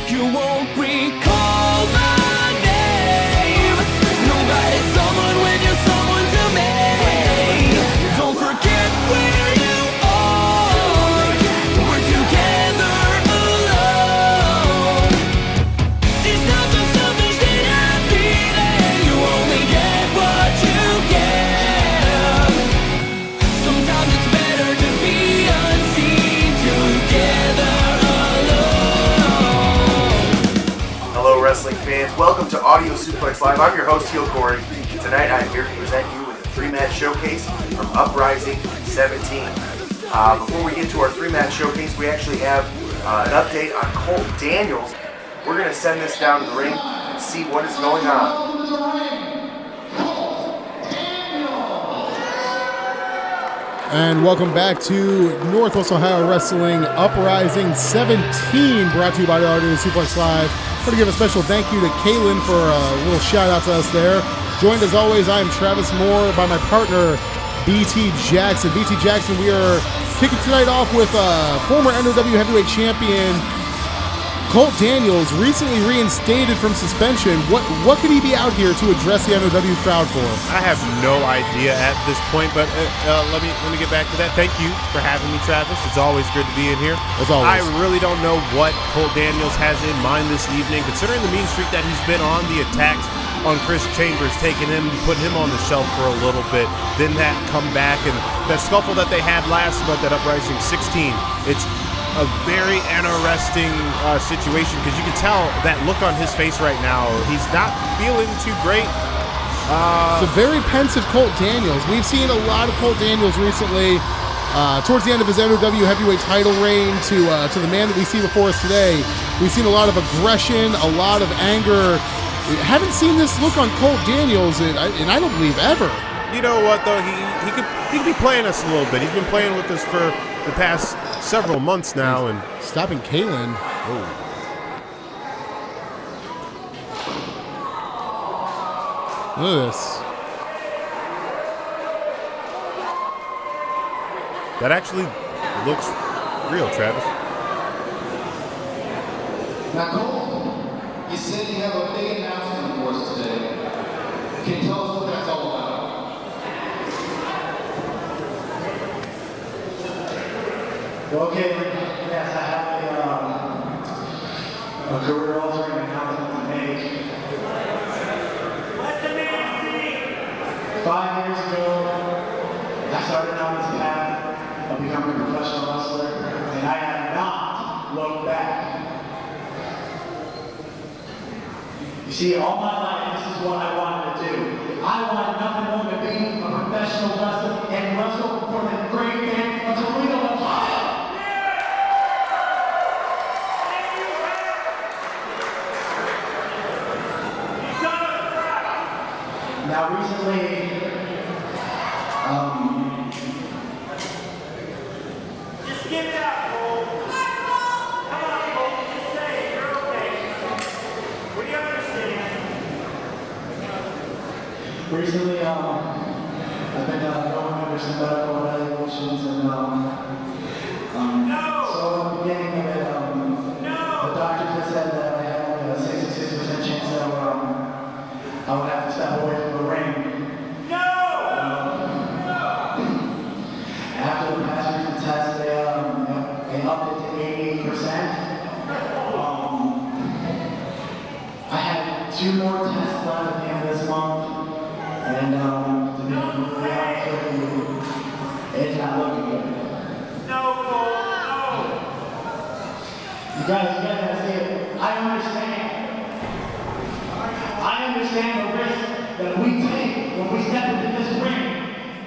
You won't recall my name. Nobody's someone when you're someone to me. Don't forget where you are. We're together alone. It's not the selfish that I'm feeling. You only get what you give. Sometimes it's better to be unseen together alone. Hello, wrestling fans. Welcome to Audio Suplex Live. I'm your host, Heel Corey. Tonight, I'm here to present you with a three-match showcase from Uprising 17. Before we get to our three-match showcase, we actually have an update on Colt Daniels. We're going to send this down to the ring and see what is going on. And welcome back to Northwest Ohio Wrestling Uprising 17, brought to you by the Audio Suplex Live. I want to give a special thank you to Kaylin for a little shout out to us there. Joined as always, I am Travis Moore by my partner, BT Jackson. BT Jackson, we are kicking tonight off with former NOW Heavyweight Champion Colt Daniels, recently reinstated from suspension. What could he be out here to address the NOW crowd for? I have no idea at this point, but let me get back to that. Thank you for having me, Travis. It's always good to be in here. As always. I really don't know what Colt Daniels has in mind this evening, considering the mean streak that he's been on, the attacks on Chris Chambers, taking him, putting him on the shelf for a little bit, then that comeback and that scuffle that they had last month at Uprising 16. It's a very interesting situation because you can tell that look on his face right now. He's not feeling too great. It's a very pensive Colt Daniels. We've seen a lot of Colt Daniels recently. Towards the end of his NOW heavyweight title reign to the man that we see before us today, we've seen a lot of aggression, a lot of anger. We haven't seen this look on Colt Daniels, and I don't believe ever. You know what, though? He could be playing us a little bit. He's been playing with us for the past several months now. And stopping Kaylin. Oh. Look at this. That actually looks real, Travis. Now, Cole, you said you have a big announcement for us today. Can you tell us what that's all about? Okay, yes, I have a career-altering announcement to make. Let the man speak! 5 years ago, I started on this path of becoming a professional wrestler, and I have not looked back. You see, all my life, this is what I wanted to do. I wanted nothing more than be a professional wrestler and wrestle for the great man of Toledo, Ohio. Now, recently, just give it up, Cole. Come on, Cole. Just say it. You're okay. We understand. Recently, I've been going under some medical evaluations, and so at the beginning of it, the doctor just said that I had a 66% chance that I would have to step away from the ring. After the past recent test, they upped it to 88%. I had 2 more tests left at the end of this month, and to be completely honest with you, it's not looking good. No. You guys gotta see it. I understand the risk that we take when we step into this ring,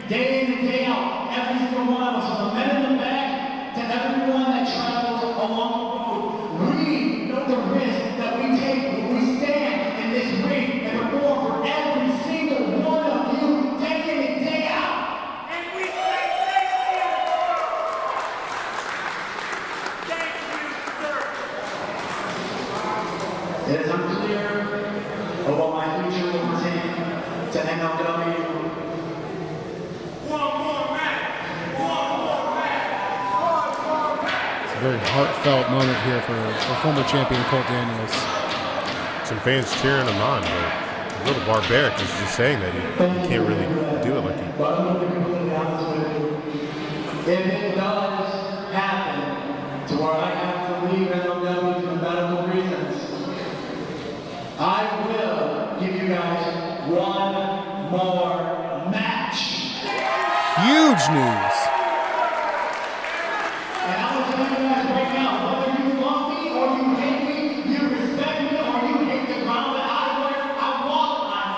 day in and day out. Every single one of us, from the men in the back to everyone that travels along the road, we know the risk that we take when we stand in this ring and perform for every single one of you, day in and day out. And we say thank you. Thank you, sir. It is unclear of what my future will pertain to NOW. One more match. very heartfelt moment here for former champion Colt Daniels. Some fans cheering him on, but a little barbaric is just saying that he can't really do it like he. But I'm going to be completely honest with you. If it does happen to where I have to leave NOW for medical reasons, I will give you guys one more match. Huge news. And I will tell you guys right now, whether you love me or you hate me, you respect me or you hate the ground that I walk on,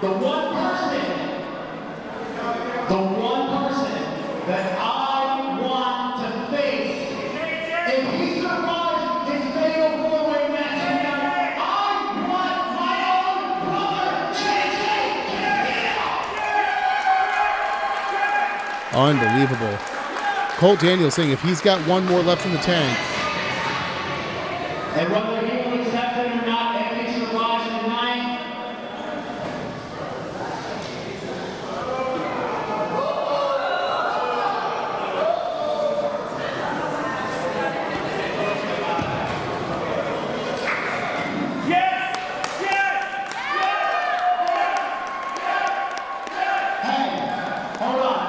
the one person that I want to face, if he survives his fatal four-way match tonight, I want my own brother, JJ. Unbelievable. Colt Daniels saying if he's got one more left in the tank, And whether he will accept it or not, if he survives tonight, hold on.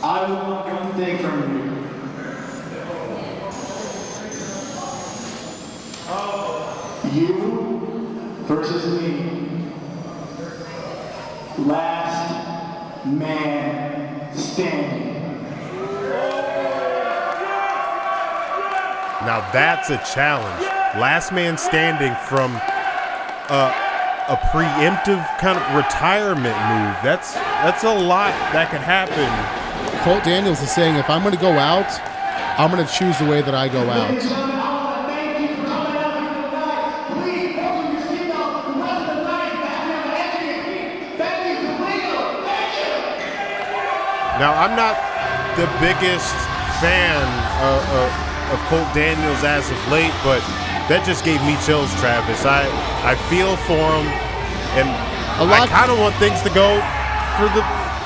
I want one thing from you. You versus me. Last man standing. Now that's a challenge. Last man standing from a preemptive kind of retirement move. That's a lot that could happen. Colt Daniels is saying if I'm going to go out, I'm going to choose the way that I go out. Ladies and gentlemen, I want to thank you for coming out here tonight. Please open your seatbelt. The rest of the night, back on the edge of your feet. Thank you, Toledo. Thank you. Now I'm not the biggest fan of Colt Daniels as of late, but that just gave me chills, Travis. I feel for him, and I kind of want things to go for the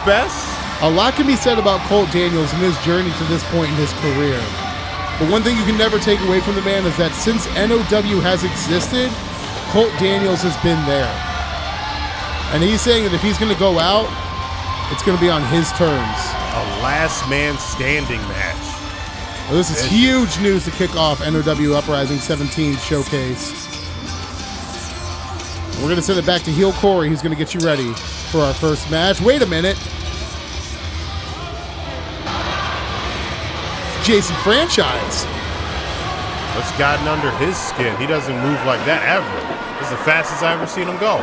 best. A lot can be said about Colt Daniels and his journey to this point in his career. But one thing you can never take away from the man is that since NOW has existed, Colt Daniels has been there. And he's saying that if he's going to go out, it's going to be on his terms. A last man standing match. Well, this is huge news to kick off NOW Uprising 17 showcase. We're going to send it back to Heel Corey, who's going to get you ready for our first match. Wait a minute. Jason Franchise. What's gotten under his skin? He doesn't move like that ever. This is the fastest I've ever seen him go.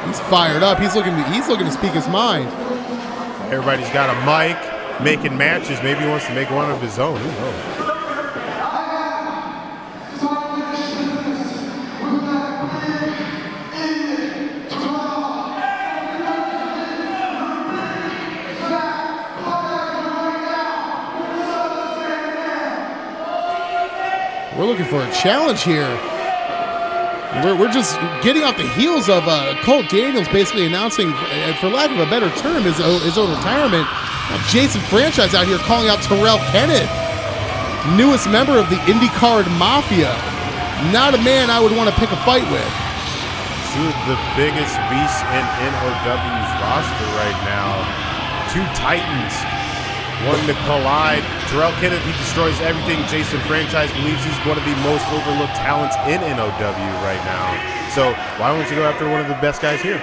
He's fired up. He's looking to speak his mind. Everybody's got a mic, making matches. Maybe he wants to make one of his own. Who knows? We're looking for a challenge here. We're just getting off the heels of Colt Daniels basically announcing, for lack of a better term, his own retirement. Now Jason Franchise out here calling out Kenneth, newest member of the IndyCard Mafia. Not a man I would want to pick a fight with. Two of the biggest beasts in NOW's roster right now. Two titans. One to collide. Kenneth, he destroys everything. Jason Franchise believes he's one of the most overlooked talents in NOW right now. So why don't you go after one of the best guys here?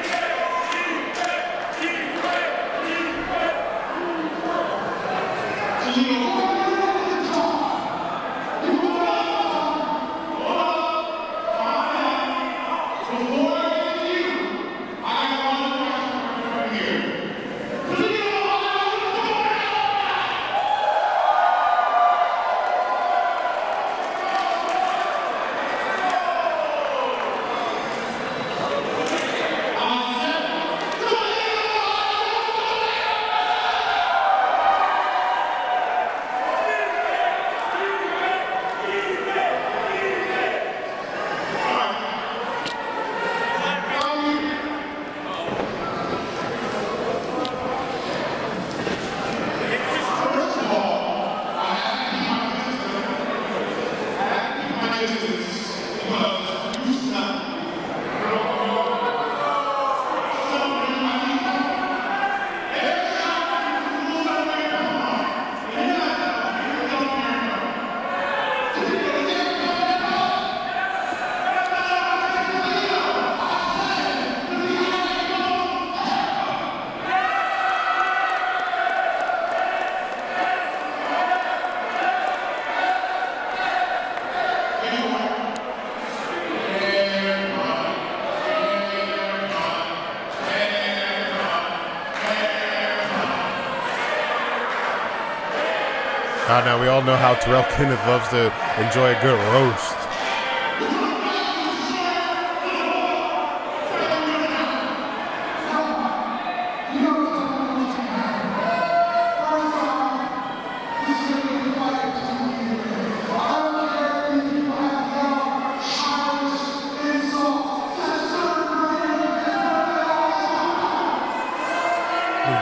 Now we all know how Terrell Kenneth loves to enjoy a good roast.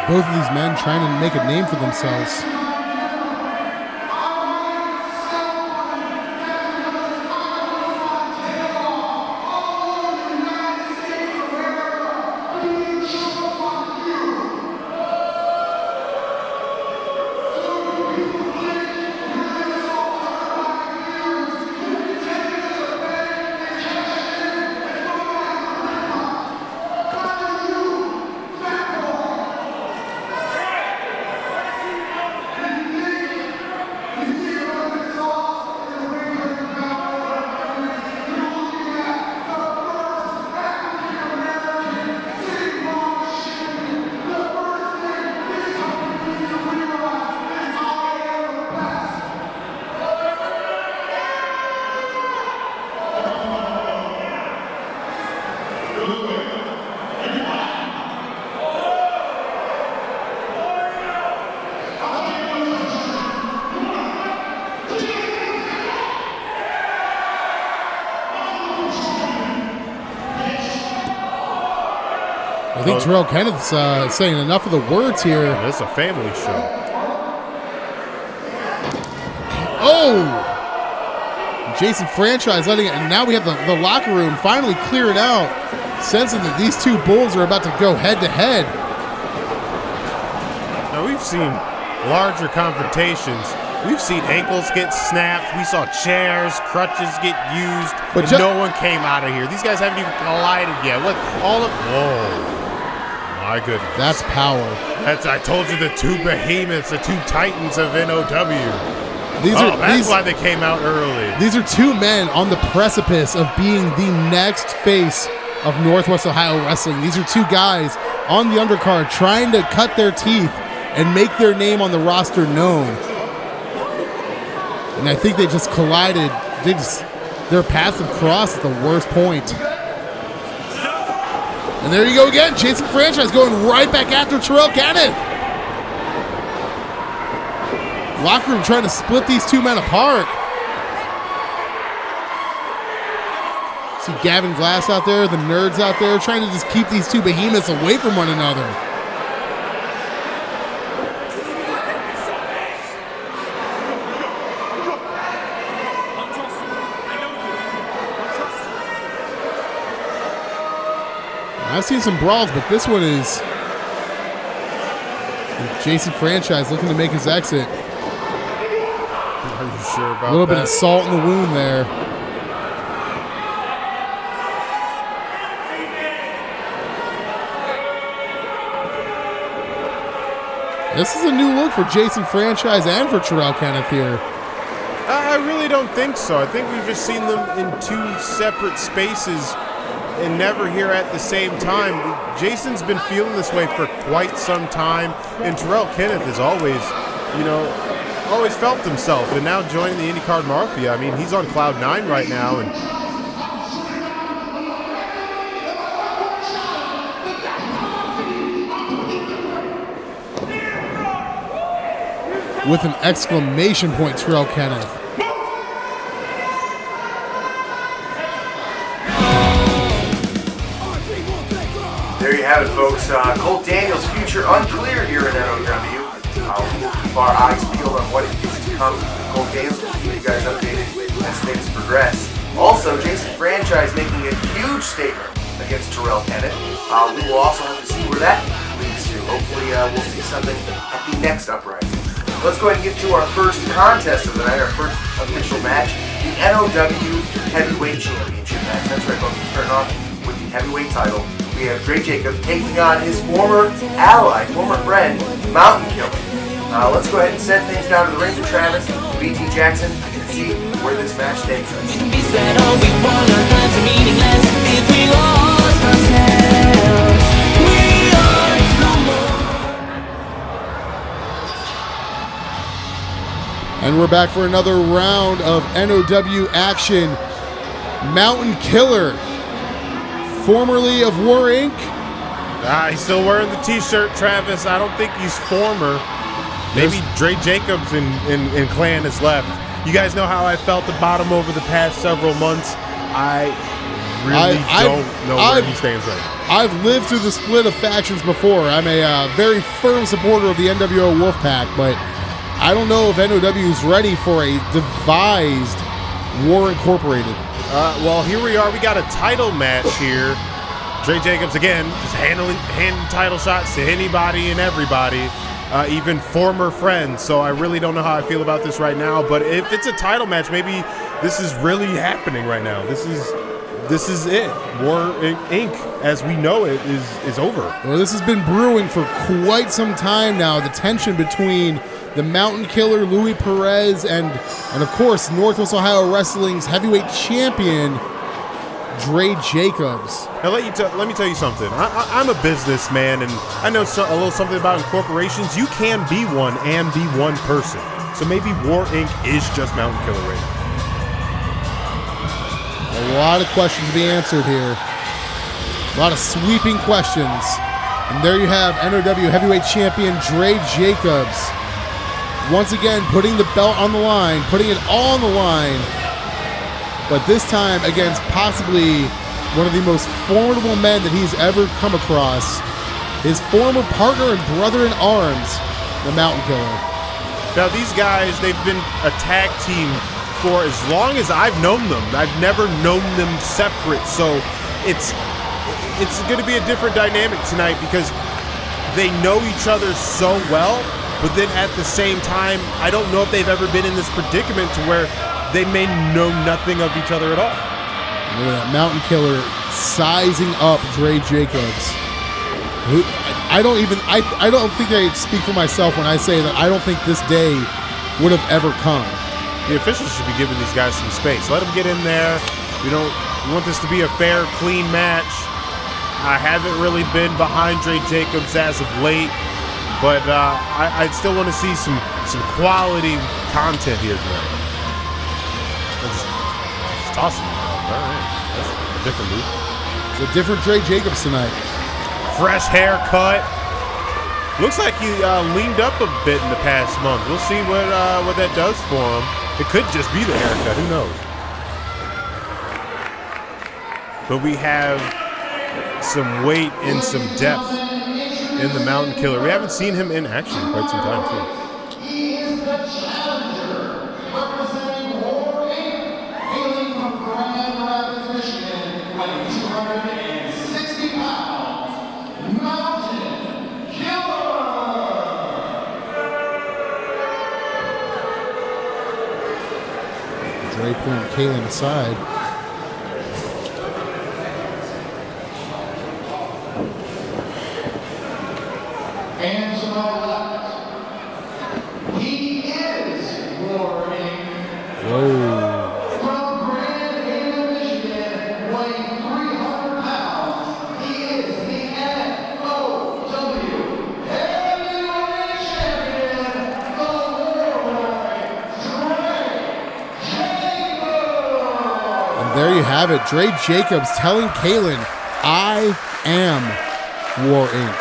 Both of these men trying to make a name for themselves. I think Terrell Kenneth's saying enough of the words here. This is a family show. Oh! Jason Franchise letting it, and now we have the locker room finally cleared out, sensing that these two bulls are about to go head to head. Now we've seen larger confrontations. We've seen ankles get snapped. We saw chairs, crutches get used, but no one came out of here. These guys haven't even collided yet. What? Whoa. My goodness. That's power. I told you, the two behemoths, the two titans of NOW. That's why they came out early. These are two men on the precipice of being the next face of Northwest Ohio Wrestling. These are two guys on the undercard trying to cut their teeth and make their name on the roster known. And I think they just collided. Their paths have crossed at the worst point. And there you go again. Jason Franchise going right back after Terrell Kenneth. Locker room trying to split these two men apart. See Gavin Glass out there, the nerds out there, trying to just keep these two behemoths away from one another. I've seen some brawls, but this one is Jason Franchise looking to make his exit. Are you sure about that? A little bit of salt in the wound there. This is a new look for Jason Franchise and for Terrell Kenneth here. I really don't think so. I think we've just seen them in two separate spaces and never here at the same time. Jason's been feeling this way for quite some time, and Terrell Kenneth has always felt himself, and now joining the IndyCar Mafia, I mean, he's on cloud 9 right now, and with an exclamation point, Terrell Kenneth. There you have it, folks. Colt Daniels' future unclear here in NOW. We'll keep our eyes peeled on what is to come. Colt Daniels will keep you guys updated as things progress. Also, Jason Franchise making a huge statement against Terrell Kenneth. We will also have to see where that leads to. Hopefully, we'll see something at the next Uprising. Let's go ahead and get to our first contest of the night, our first official match. NOW Heavyweight Championship match. That's right, folks. We're starting off with the heavyweight title. We have Dre Jacobs taking on his former ally, former friend, Mountain Killer. Let's go ahead and send things down to the ring to Travis, BT Jackson, and see where this match takes us. Be said, all we want our lives are meaningless if we lost ourselves. We are no more. And we're back for another round of NOW action. Mountain Killer, formerly of War Inc. He's still wearing the t-shirt, Travis. I don't think he's former. Maybe Dre Jacobs and Clan is left. You guys know how I felt about him over the past several months. I really don't know where he stands right now. I've lived through the split of factions before. I'm a very firm supporter of the NWO Wolfpack, but I don't know if NOW is ready for a devised War Incorporated. Well, here we are. We got a title match here. Dre Jacobs, again, just handing title shots to anybody and everybody. Even former friends. So I really don't know how I feel about this right now. But if it's a title match, maybe this is really happening right now. This is it. War Inc., as we know it, is over. Well, this has been brewing for quite some time now. The tension between the Mountain Killer, Louis Perez, and of course, Northwest Ohio Wrestling's heavyweight champion, Dre Jacobs. Now let me tell you something. I'm a businessman, and I know a little something about incorporations. You can be one and be one person. So maybe War Inc. is just Mountain Killer right now. A lot of questions to be answered here. A lot of sweeping questions. And there you have NOW heavyweight champion Dre Jacobs. Once again, putting the belt on the line, putting it all on the line. But this time against possibly one of the most formidable men that he's ever come across. His former partner and brother in arms, the Mountain Killer. Now these guys, they've been a tag team for as long as I've known them. I've never known them separate. So it's going to be a different dynamic tonight because they know each other so well. But then at the same time, I don't know if they've ever been in this predicament to where they may know nothing of each other at all. Look at that Mountain Killer sizing up Dre Jacobs. I don't think I speak for myself when I say that I don't think this day would have ever come. The officials should be giving these guys some space. Let them get in there. We want this to be a fair, clean match. I haven't really been behind Dre Jacobs as of late, but I'd still want to see some quality content here tonight. Just tossing it. All right. That's a different move. It's a different Dre Jacobs tonight. Fresh haircut. Looks like he leaned up a bit in the past month. We'll see what that does for him. It could just be the haircut. Who knows? But we have some weight and some depth in the Mountain Killer. We haven't seen him in action in quite some time, too. He is the challenger, representing War Inc., hailing from Grand Rapids, Michigan, weighing 260 pounds, Mountain Killer! Dre pulling Kalen aside. And to my left, he is War Inc. Whoa. From Grand Rapids, Michigan, weighing 300 pounds, he is the NOW Heavyweight Champion, the Warlord, Dre Jacobs. And there you have it. Dre Jacobs telling Kalen, I am War Inc.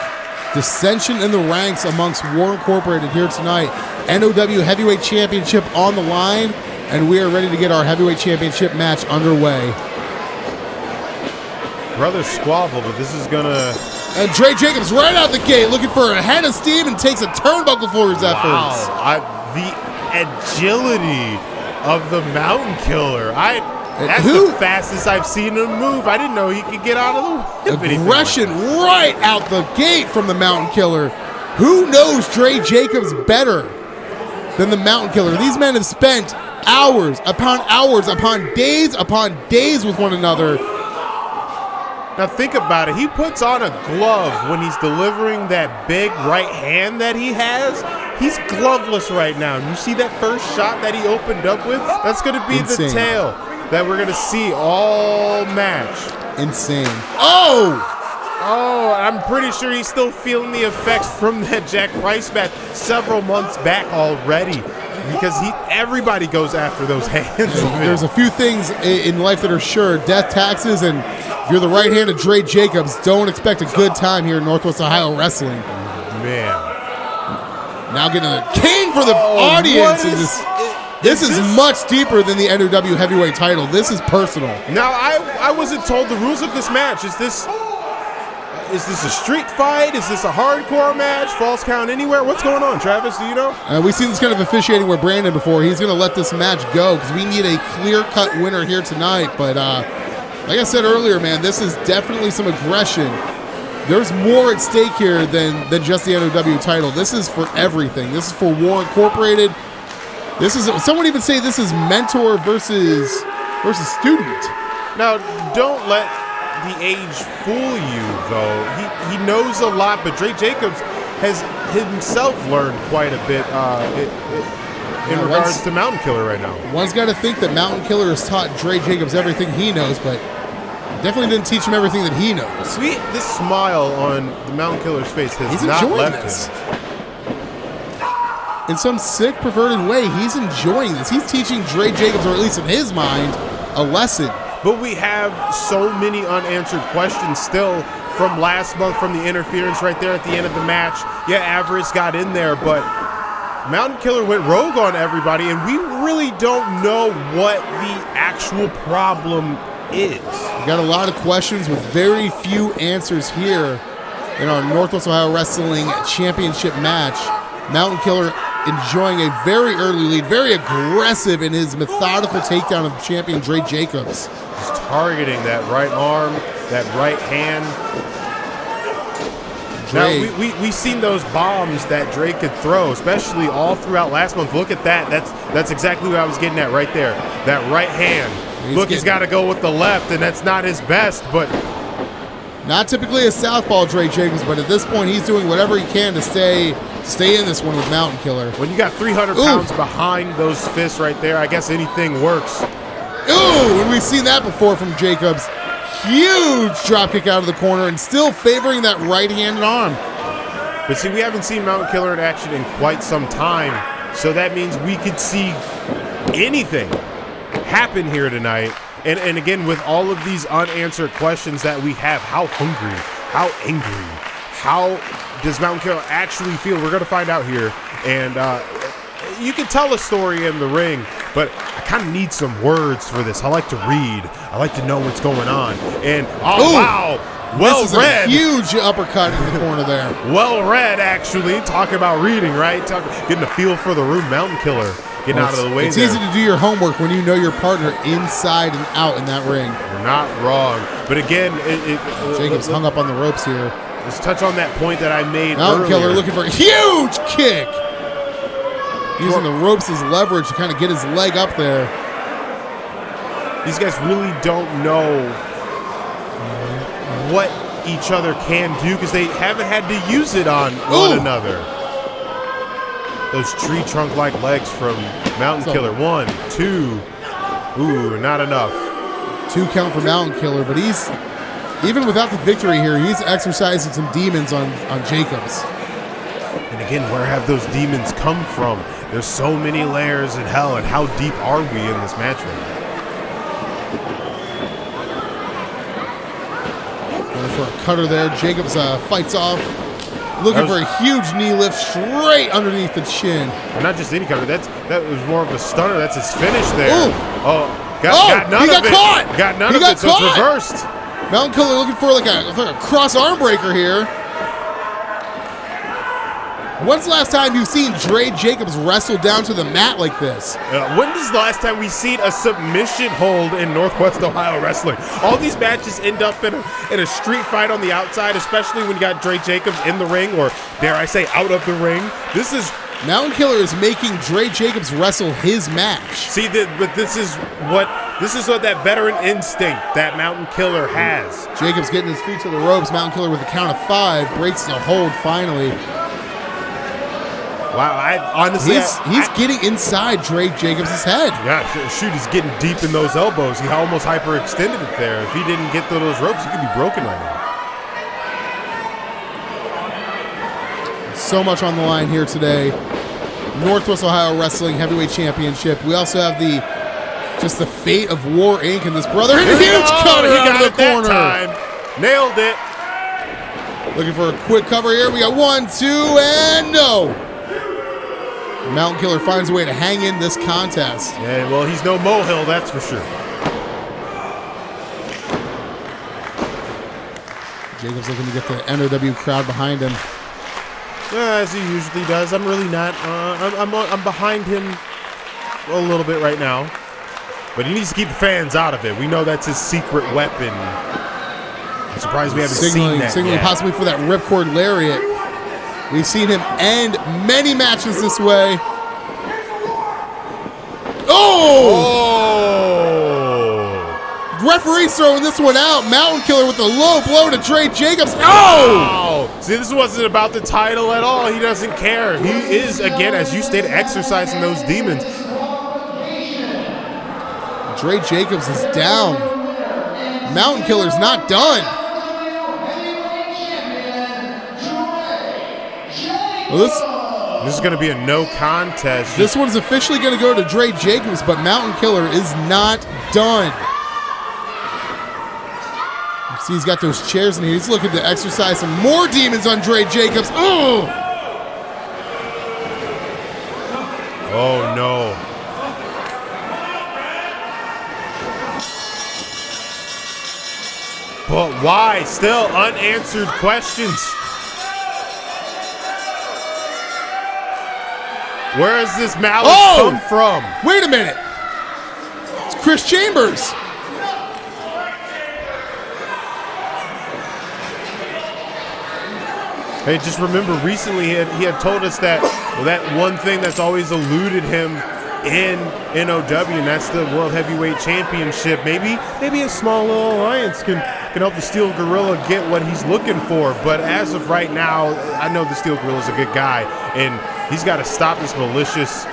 Dissension in the ranks amongst War Incorporated here tonight. NOW Heavyweight Championship on the line, and we are ready to get our Heavyweight Championship match underway. Brother squabble, but this is gonna... And Dre Jacobs right out the gate looking for a head of steam and takes a turnbuckle for his efforts. Wow, the agility of the Mountain Killer. That's Who? the fastest I've seen him move. I didn't know he could get out of the whip. Aggression right out the gate from the Mountain Killer. Who knows Dre Jacobs better than the Mountain Killer? These men have spent hours upon days with one another. Now think about it. He puts on a glove when he's delivering that big right hand that he has. He's gloveless right now. You see that first shot that he opened up with? That's going to be Insane. the tail that we're going to see all match. Insane. Oh, I'm pretty sure he's still feeling the effects from that Jack Rice match several months back already, because everybody goes after those hands. there's a few things in life that are sure: death, taxes, and if you're the right hand of Dre Jacobs, don't expect a good time here in Northwest Ohio Wrestling. Man. Now getting a cane for the audience. This is much deeper than the NOW heavyweight title. This is personal. Now, I wasn't told the rules of this match. Is this a street fight? Is this a hardcore match? Falls count anywhere? What's going on, Travis? Do you know? We've seen this kind of officiating with Brandon before. He's going to let this match go because we need a clear-cut winner here tonight. But like I said earlier, man, this is definitely some aggression. There's more at stake here than just the NOW title. This is for everything. This is for War Incorporated. This is, someone even say this is mentor versus student. Now, don't let the age fool you, though. He knows a lot, but Dre Jacobs has himself learned quite a bit in regards to Mountain Killer right now. One's got to think that Mountain Killer has taught Dre Jacobs everything he knows, but definitely didn't teach him everything that he knows. This smile on the Mountain Killer's face has He's not enjoying left this. him. In some sick, perverted way, he's enjoying this. He's teaching Dre Jacobs, or at least in his mind, a lesson. But we have so many unanswered questions still from last month, from the interference right there at the end of the match. Yeah, Avarice got in there, but Mountain Killer went rogue on everybody, and we really don't know what the actual problem is. We got a lot of questions with very few answers here in our Northwest Ohio Wrestling Championship match. Mountain Killer enjoying a very early lead, very aggressive in his methodical takedown of champion Dre Jacobs. He's targeting that right arm, that right hand. Dre. Now, we've seen those bombs that Dre could throw, especially all throughout last month. Look at that. That's exactly what I was getting at right there. That right hand. He's got to go with the left, and that's not his best, but not typically a southpaw Dre Jacobs, but at this point he's doing whatever he can to stay in this one with Mountain Killer. When you got 300 pounds behind those fists right there, I guess anything works. Ooh, and we've seen that before from Jacobs. Huge drop kick out of the corner and still favoring that right-handed arm. But see, we haven't seen Mountain Killer in action in quite some time, so that means we could see anything happen here tonight. And again, with all of these unanswered questions that we have, how hungry, how angry, how does Mountain Killer actually feel? We're going to find out here. And you can tell a story in the ring, but I kind of need some words for this. I like to read. I like to know what's going on. And, wow, well this is read. A huge uppercut in the corner there. Well read, actually. Talk about reading, right? Getting a feel for the room. Mountain Killer getting out of the way. It's easy to do your homework when you know your partner inside and out in that ring. You're not wrong. But again, Jacobs hung up on the ropes here. Let's touch on that point that I made Mountain earlier. Killer looking for a huge kick. Using the ropes as leverage to kind of get his leg up there. These guys really don't know what each other can do because they haven't had to use it on one another. Those tree trunk-like legs from Mountain Killer. 1, 2. Ooh, not enough. 2 count for Mountain Killer, but he's, even without the victory here, he's exercising some demons on Jacobs. And again, where have those demons come from? There's so many layers in hell, and how deep are we in this match right now? Going for a cutter there. Jacobs fights off. Looking for a huge knee lift straight underneath the chin. And not just any cover. That was more of a stunner. That's his finish there. Ooh. Got none of it. Caught. Got none of it, so it's reversed. Mountain Killer looking for like a cross arm breaker here. When's the last time you've seen Dre Jacobs wrestle down to the mat like this? When is the last time we've seen a submission hold in Northwest Ohio Wrestling? All these matches end up in a street fight on the outside, especially when you got Dre Jacobs in the ring, or dare I say out of the ring. This is Mountain Killer is making Dre Jacobs wrestle his match. See, but this is what that veteran instinct that Mountain Killer has. Jacobs getting his feet to the ropes. Mountain Killer with a count of 5 breaks the hold finally. Wow, he's getting inside Dre Jacobs' head. Yeah, shoot, he's getting deep in those elbows. He almost hyperextended it there. If he didn't get to those ropes, he could be broken right now. So much on the line here today. Northwest Ohio Wrestling Heavyweight Championship. We also have the fate of War Inc. and this brother. And a huge cutter out of the corner. That time. Nailed it. Looking for a quick cover here. We got 1, 2, and no. Mountain Killer finds a way to hang in this contest. Yeah, well, he's no molehill, that's for sure. Jacobs looking to get the NOW crowd behind him. As he usually does. I'm really not. I'm behind him a little bit right now. But he needs to keep the fans out of it. We know that's his secret weapon. I'm surprised we haven't seen that signaling yet. Possibly for that ripcord lariat. We've seen him end many matches this way. Oh! Referee's throwing this one out. Mountain Killer with a low blow to Dre Jacobs. Oh! See, this wasn't about the title at all. He doesn't care. He is, again, as you stated, exercising those demons. Dre Jacobs is down. Mountain Killer's not done. Well, this is going to be a no contest. This one's officially going to go to Dre Jacobs, but Mountain Killer is not done. You see, he's got those chairs in here. He's looking to exercise some more demons on Dre Jacobs. Oh! Oh, no. But why? Still unanswered questions. Where has this malice come from? Wait a minute. It's Chris Chambers. Hey, just remember recently he had told us that that one thing that's always eluded him in NOW, and that's the World Heavyweight Championship. Maybe a small little alliance can help the Steel Gorilla get what he's looking for. But as of right now, I know the Steel Gorilla's a good guy, and he's got to stop this malicious.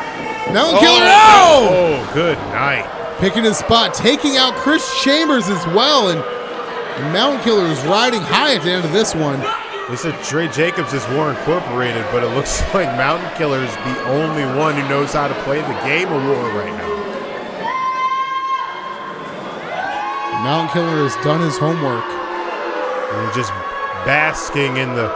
Mountain Killer, Oh, good night. Picking his spot, taking out Chris Chambers as well, and Mountain Killer is riding high at the end of this one. They said Dre Jacobs is War Incorporated, but it looks like Mountain Killer is the only one who knows how to play the game of War right now. Mountain Killer has done his homework. And just basking in the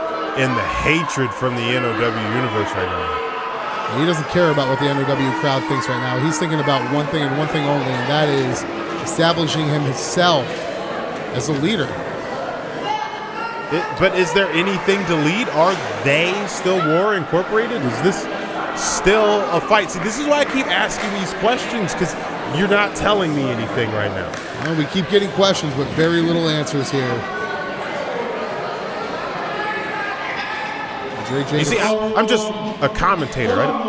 hatred from the NOW universe right now. He doesn't care about what the NOW crowd thinks right now. He's thinking about one thing and one thing only, and that is establishing himself as a leader. But is there anything to lead? Are they still War Incorporated? Is this still a fight? See, this is why I keep asking these questions, because you're not telling me anything right now. Well, we keep getting questions, but very little answers here. You see, I'm just a commentator, right?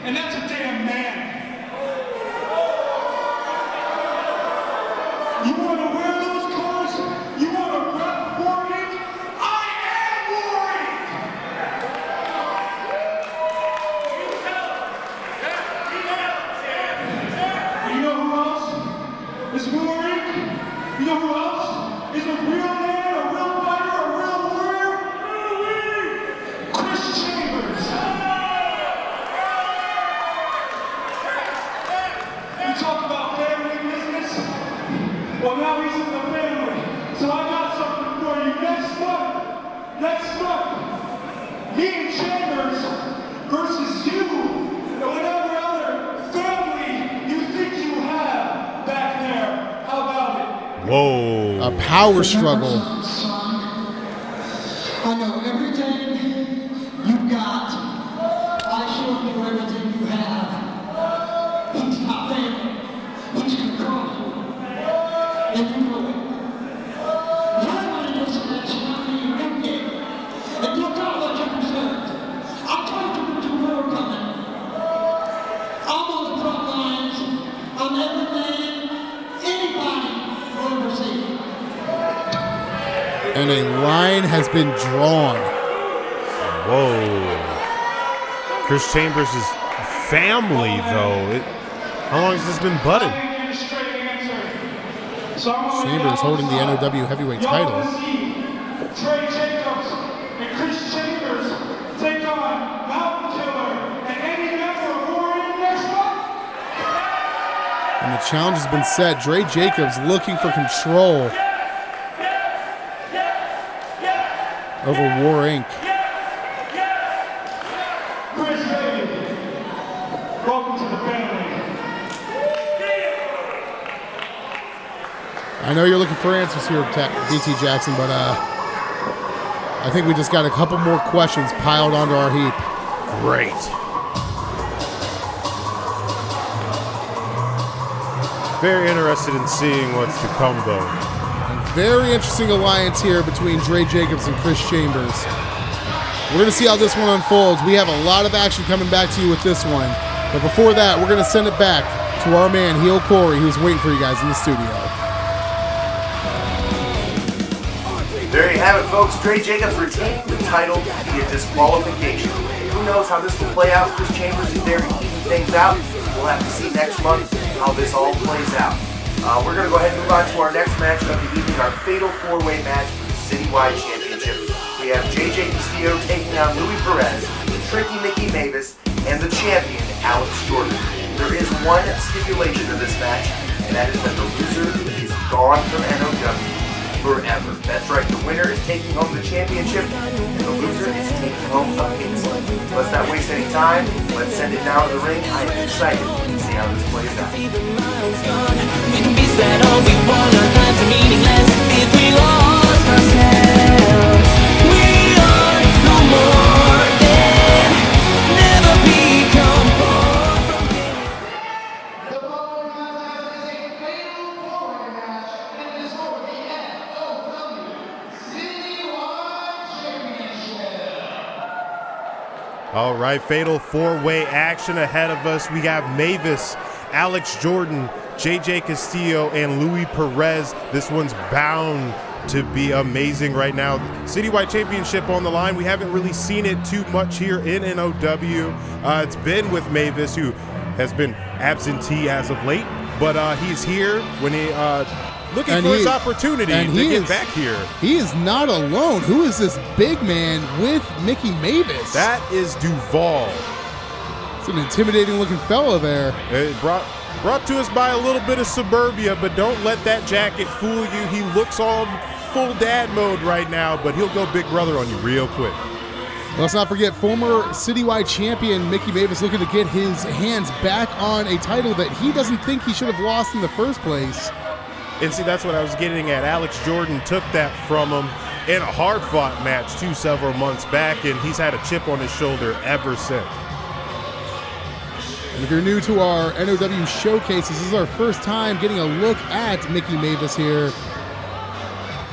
And that's a damn man. You want to wear those clothes? You want to rep War Inc? I am War Inc! You know who else is War Inc? You know who else is a real man, a real fighter, a real warrior? Chris Chambers. Talk about family business. Well, now he's in the family. So I got something for you. Next month, me and Chambers versus you and whatever other family you think you have back there. How about it? Whoa. A power struggle. I know everything you got. I if you know it. You're going to this match around the ring game. And look out what you're concerned. I'm talking to more coming. I'm on the front lines on everything anybody will ever see. And a line has been drawn. Whoa. Chris Chambers' family, though. How long has this been budding? Chambers holding the NOW heavyweight title. Trey Jacobs and Chris Chambers take on Mountain Killer and any member of Warren next month. And the challenge has been set. Dre Jacobs looking for control over War Inc. Chris Bailey, welcome to the family. I know you're looking for answers here, BT Jackson, but I think we just got a couple more questions piled onto our heap. Great. Very interested in seeing what's to come, though. Very interesting alliance here between Dre Jacobs and Chris Chambers. We're going to see how this one unfolds. We have a lot of action coming back to you with this one. But before that, we're going to send it back to our man, Heel Corey, who's waiting for you guys in the studio. There you have it, folks. Dre Jacobs retained the title via disqualification. Who knows how this will play out? Chris Chambers is there to even things out. We'll have to see next month how this all plays out. We're going to go ahead and move on to our next match of the evening, our fatal four-way match for the Citywide Championship. We have JJ Castillo taking on Louis Perez, Tricky Mickey Mavis, and the champion, Alex Jordan. There is one stipulation to this match, and that is that the loser is gone from NOW forever. That's right, the winner is taking home the championship, and the loser is taking home a pizza. Let's not waste any time. Let's send it down to the ring. I am excited to see how this plays out. We can be sad all we want, our lives are meaningless if we lost ourselves. We are no more than never become born from The following contest is a fatal four-way match, and it is for the NOW Citywide Championship. All right, fatal four-way action ahead of us. We have Mavis, Alex Jordan, JJ Castillo, and Louis Perez. This one's bound to be amazing right now. Citywide Championship on the line. We haven't really seen it too much here in NOW. It's been with Mavis, who has been absentee as of late, but he's here when he looking for his opportunity to get back here. He is not alone. Who is this big man with Mickey Mavis? That is Duval. It's an intimidating looking fellow there. It brought to us by a little bit of suburbia, but don't let that jacket fool you. He looks all full dad mode right now, but he'll go big brother on you real quick. Let's not forget former Citywide champion Mickey Mavis looking to get his hands back on a title that he doesn't think he should have lost in the first place. And see, that's what I was getting at. Alex Jordan took that from him in a hard-fought match several months back, and he's had a chip on his shoulder ever since. And if you're new to our NOW showcase, this is our first time getting a look at Mickey Mavis here.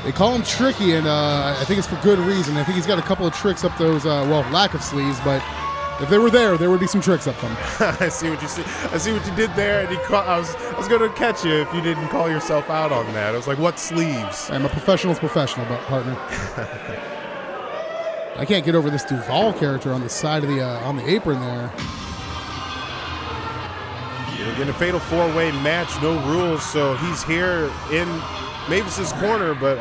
They call him Tricky, and I think it's for good reason. I think he's got a couple of tricks up those, lack of sleeves, but if they were there would be some tricks up them. I see what you did there, and I was going to catch you if you didn't call yourself out on that. I was like, what sleeves? I'm a professional's professional, partner. I can't get over this Duval character on the side of the on the apron there. We're getting a fatal four-way match, no rules, so he's here in Mavis's corner, but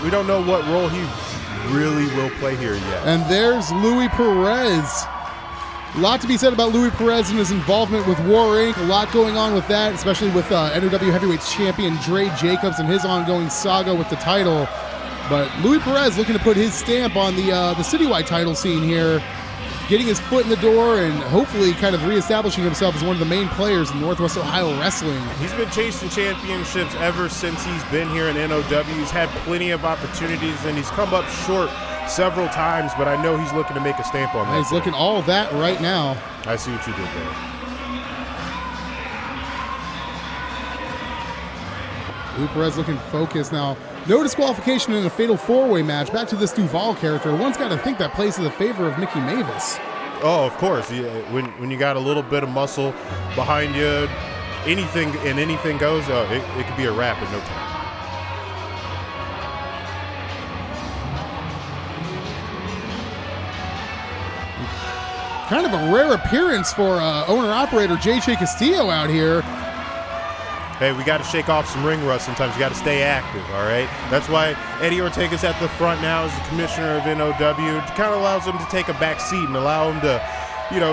we don't know what role he really will play here yet. And there's Louis Perez. A lot to be said about Louis Perez and his involvement with War Inc. A lot going on with that, especially with NOW Heavyweight Champion Dre Jacobs and his ongoing saga with the title. But Louis Perez looking to put his stamp on the Citywide title scene here, getting his foot in the door and hopefully kind of reestablishing himself as one of the main players in Northwest Ohio wrestling. He's been chasing championships ever since he's been here in NOW. He's had plenty of opportunities, and he's come up short several times, but I know he's looking to make a stamp on that. He's looking all of that right now. I see what you did there. Lou Perez looking focused now. No disqualification in a fatal four-way match. Back to this Duval character. One's got to think that plays to the favor of Mickey Mavis. Oh, of course. Yeah, when you got a little bit of muscle behind you, anything goes. It could be a wrap in no time. Kind of a rare appearance for owner-operator JJ Castillo out here. Hey, we got to shake off some ring rust sometimes. You got to stay active, all right? That's why Eddie Ortega's at the front now as the commissioner of NOW. It kind of allows him to take a back seat and allow him to,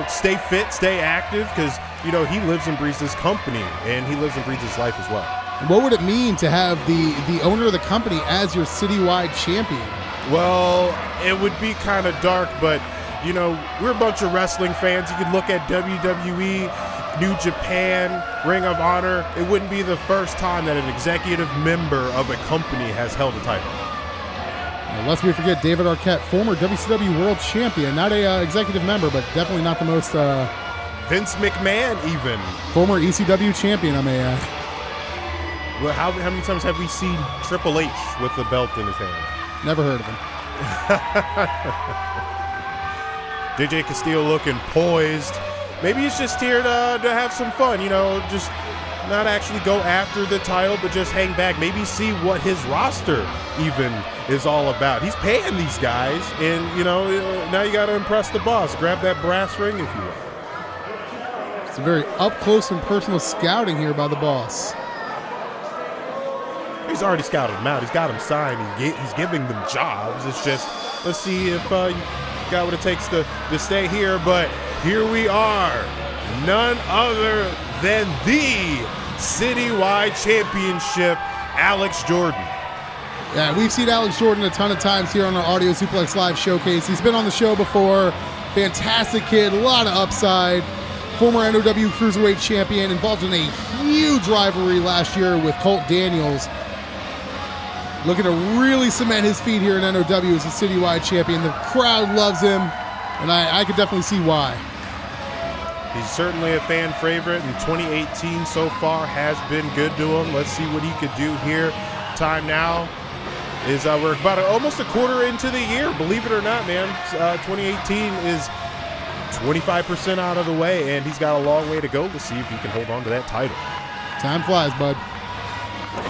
stay fit, stay active, because, he lives and breathes this company, and he lives and breathes his life as well. What would it mean to have the owner of the company as your citywide champion? Well, it would be kind of dark, but, we're a bunch of wrestling fans. You could look at WWE, New Japan, Ring of Honor. It wouldn't be the first time that an executive member of a company has held a title. Lest we forget David Arquette, former WCW World Champion. Not a executive member, but definitely not the most... Vince McMahon, even. Former ECW champion, I may add. Well, how many times have we seen Triple H with the belt in his hand? Never heard of him. JJ Castillo looking poised. Maybe he's just here to have some fun, just not actually go after the title, but just hang back, maybe see what his roster even is all about. He's paying these guys, and, now you got to impress the boss. Grab that brass ring, if you will. It's a very up-close and personal scouting here by the boss. He's already scouted them out. He's got them signed. He's giving them jobs. It's just, let's see if you got what it takes to stay here. But here we are. None other than the Citywide Championship, Alex Jordan. Yeah, we've seen Alex Jordan a ton of times here on our Audio Suplex Live showcase. He's been on the show before. Fantastic kid, a lot of upside. Former NOW Cruiserweight champion, involved in a huge rivalry last year with Colt Daniels. Looking to really cement his feet here in NOW as a citywide champion. The crowd loves him, and I could definitely see why. He's certainly a fan favorite, and 2018 so far has been good to him. Let's see what he could do here. Time now is we're about almost a quarter into the year. Believe it or not, man. 2018 is 25% out of the way, and he's got a long way to go to see if he can hold on to that title. Time flies, bud.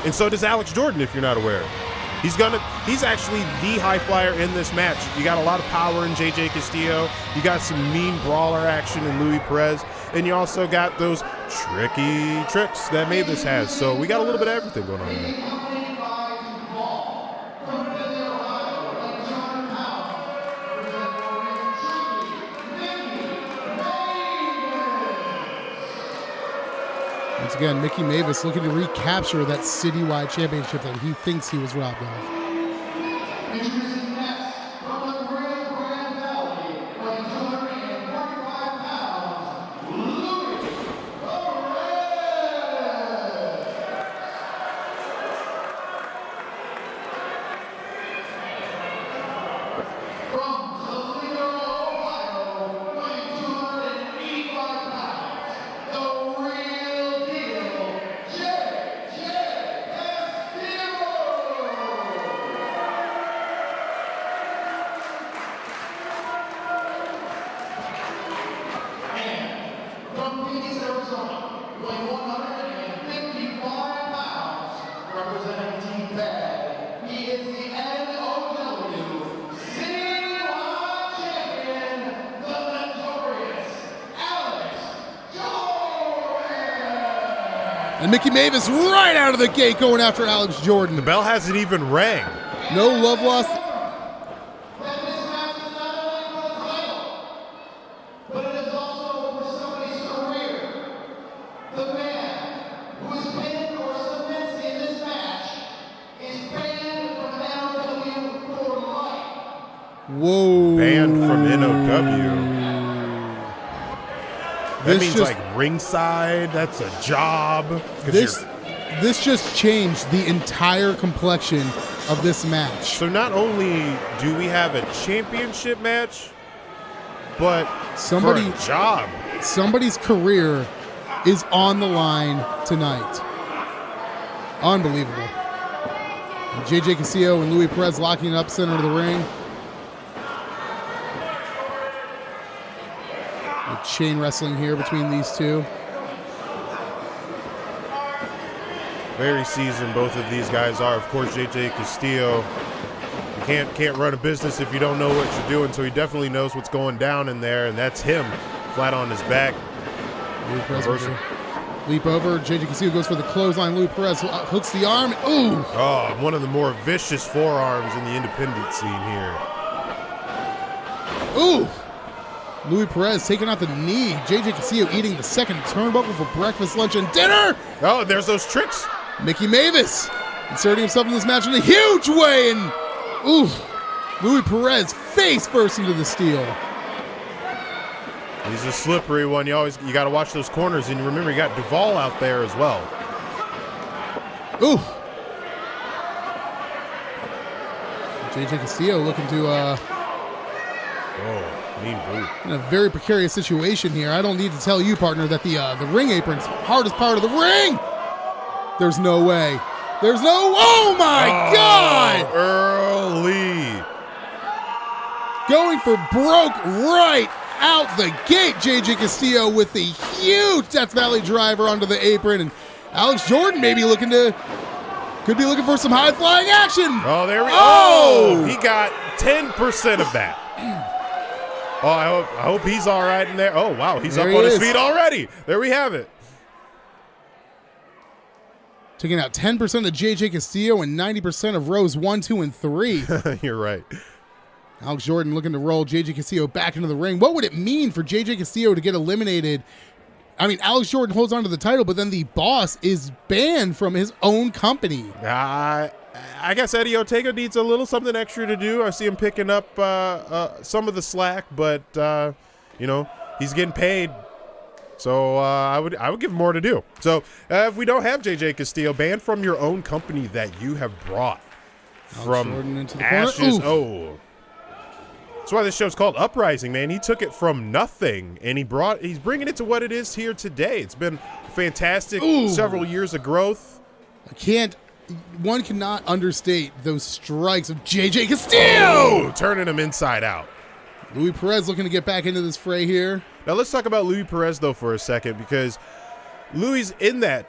And so does Alex Jordan, if you're not aware. He's actually the high flyer in this match. You got a lot of power in JJ Castillo. You got some mean brawler action in Louis Perez. And you also got those tricky tricks that Mavis has. So we got a little bit of everything going on there. Once again, Mickey Mavis looking to recapture that citywide championship that he thinks he was robbed of. Introducing next, from the Grand Valley, weighing 245 pounds, Louis Perez. From Toledo, Ohio, weighing 285 pounds, the real deal, JJ Castillo. From Phoenix, Arizona, weighing 155 pounds, representing Team Bad. He is the NOW Citywide Champion, the notorious Alex Jordan. And Mickey Mavis right out of the gate going after Alex Jordan. The bell hasn't even rang. No love lost. That this match is not only for the title, but it is also for somebody's career. The man who is pinned or submits in this match is banned from NOW for life. Whoa. Banned from NOW. That This means just- like ringside. That's a job. 'Cause This just changed the entire complexion of this match. So not only do we have a championship match, but Somebody- for a job. Somebody's career is on the line tonight. Unbelievable. And JJ Castillo and Louis Perez locking up center of the ring. The chain wrestling here between these two. Very seasoned, both of these guys are. Of course, JJ Castillo, you can't run a business if you don't know what you're doing, so he definitely knows what's going down in there, and that's him, flat on his back. Louis Perez with the leap over. JJ Castillo goes for the clothesline. Louis Perez hooks the arm. Ooh! Oh, one of the more vicious forearms in the independent scene here. Ooh! Louis Perez taking out the knee. JJ Castillo eating the second turnbuckle for breakfast, lunch, and dinner. Oh, there's those tricks. Mickey Mavis inserting himself in this match in a huge way. And, ooh, Louis Perez face first into the steel. He's a slippery one. You got to watch those corners. And remember, you got Duvall out there as well. Ooh. JJ Castillo looking to Mean boot. in a very precarious situation here. I don't need to tell you, partner, that the ring apron's hardest part of the ring. There's no way. There's no. Oh my God! Early. Going for broke right out the gate. JJ Castillo with the huge Death Valley driver onto the apron, and Alex Jordan could be looking for some high flying action. Oh, there we go. Oh! He got 10% of that. Oh, I hope he's all right in there. Oh, wow, he's There up he on his is. feet already. There we have it. Taking out 10% of JJ Castillo and 90% of rows 1, 2, and 3. You're right. Alex Jordan looking to roll JJ Castillo back into the ring. What would it mean for JJ Castillo to get eliminated? I mean, Alex Jordan holds on to the title, but then the boss is banned from his own company. I guess Eddie Ortega needs a little something extra to do. I see him picking up some of the slack, but he's getting paid. So I would give him more to do. So if we don't have JJ Castillo, banned from your own company that you have brought from Jordan into the corner. ashes. Ooh. Oh, that's why this show's called Uprising, man. He took it from nothing and he's bringing it to what it is here today. It's been fantastic. Ooh. Several years of growth. One cannot understate those strikes of JJ Castillo. Oh, turning him inside out. Louis Perez looking to get back into this fray here. Now let's talk about Louis Perez though for a second, because Louis in the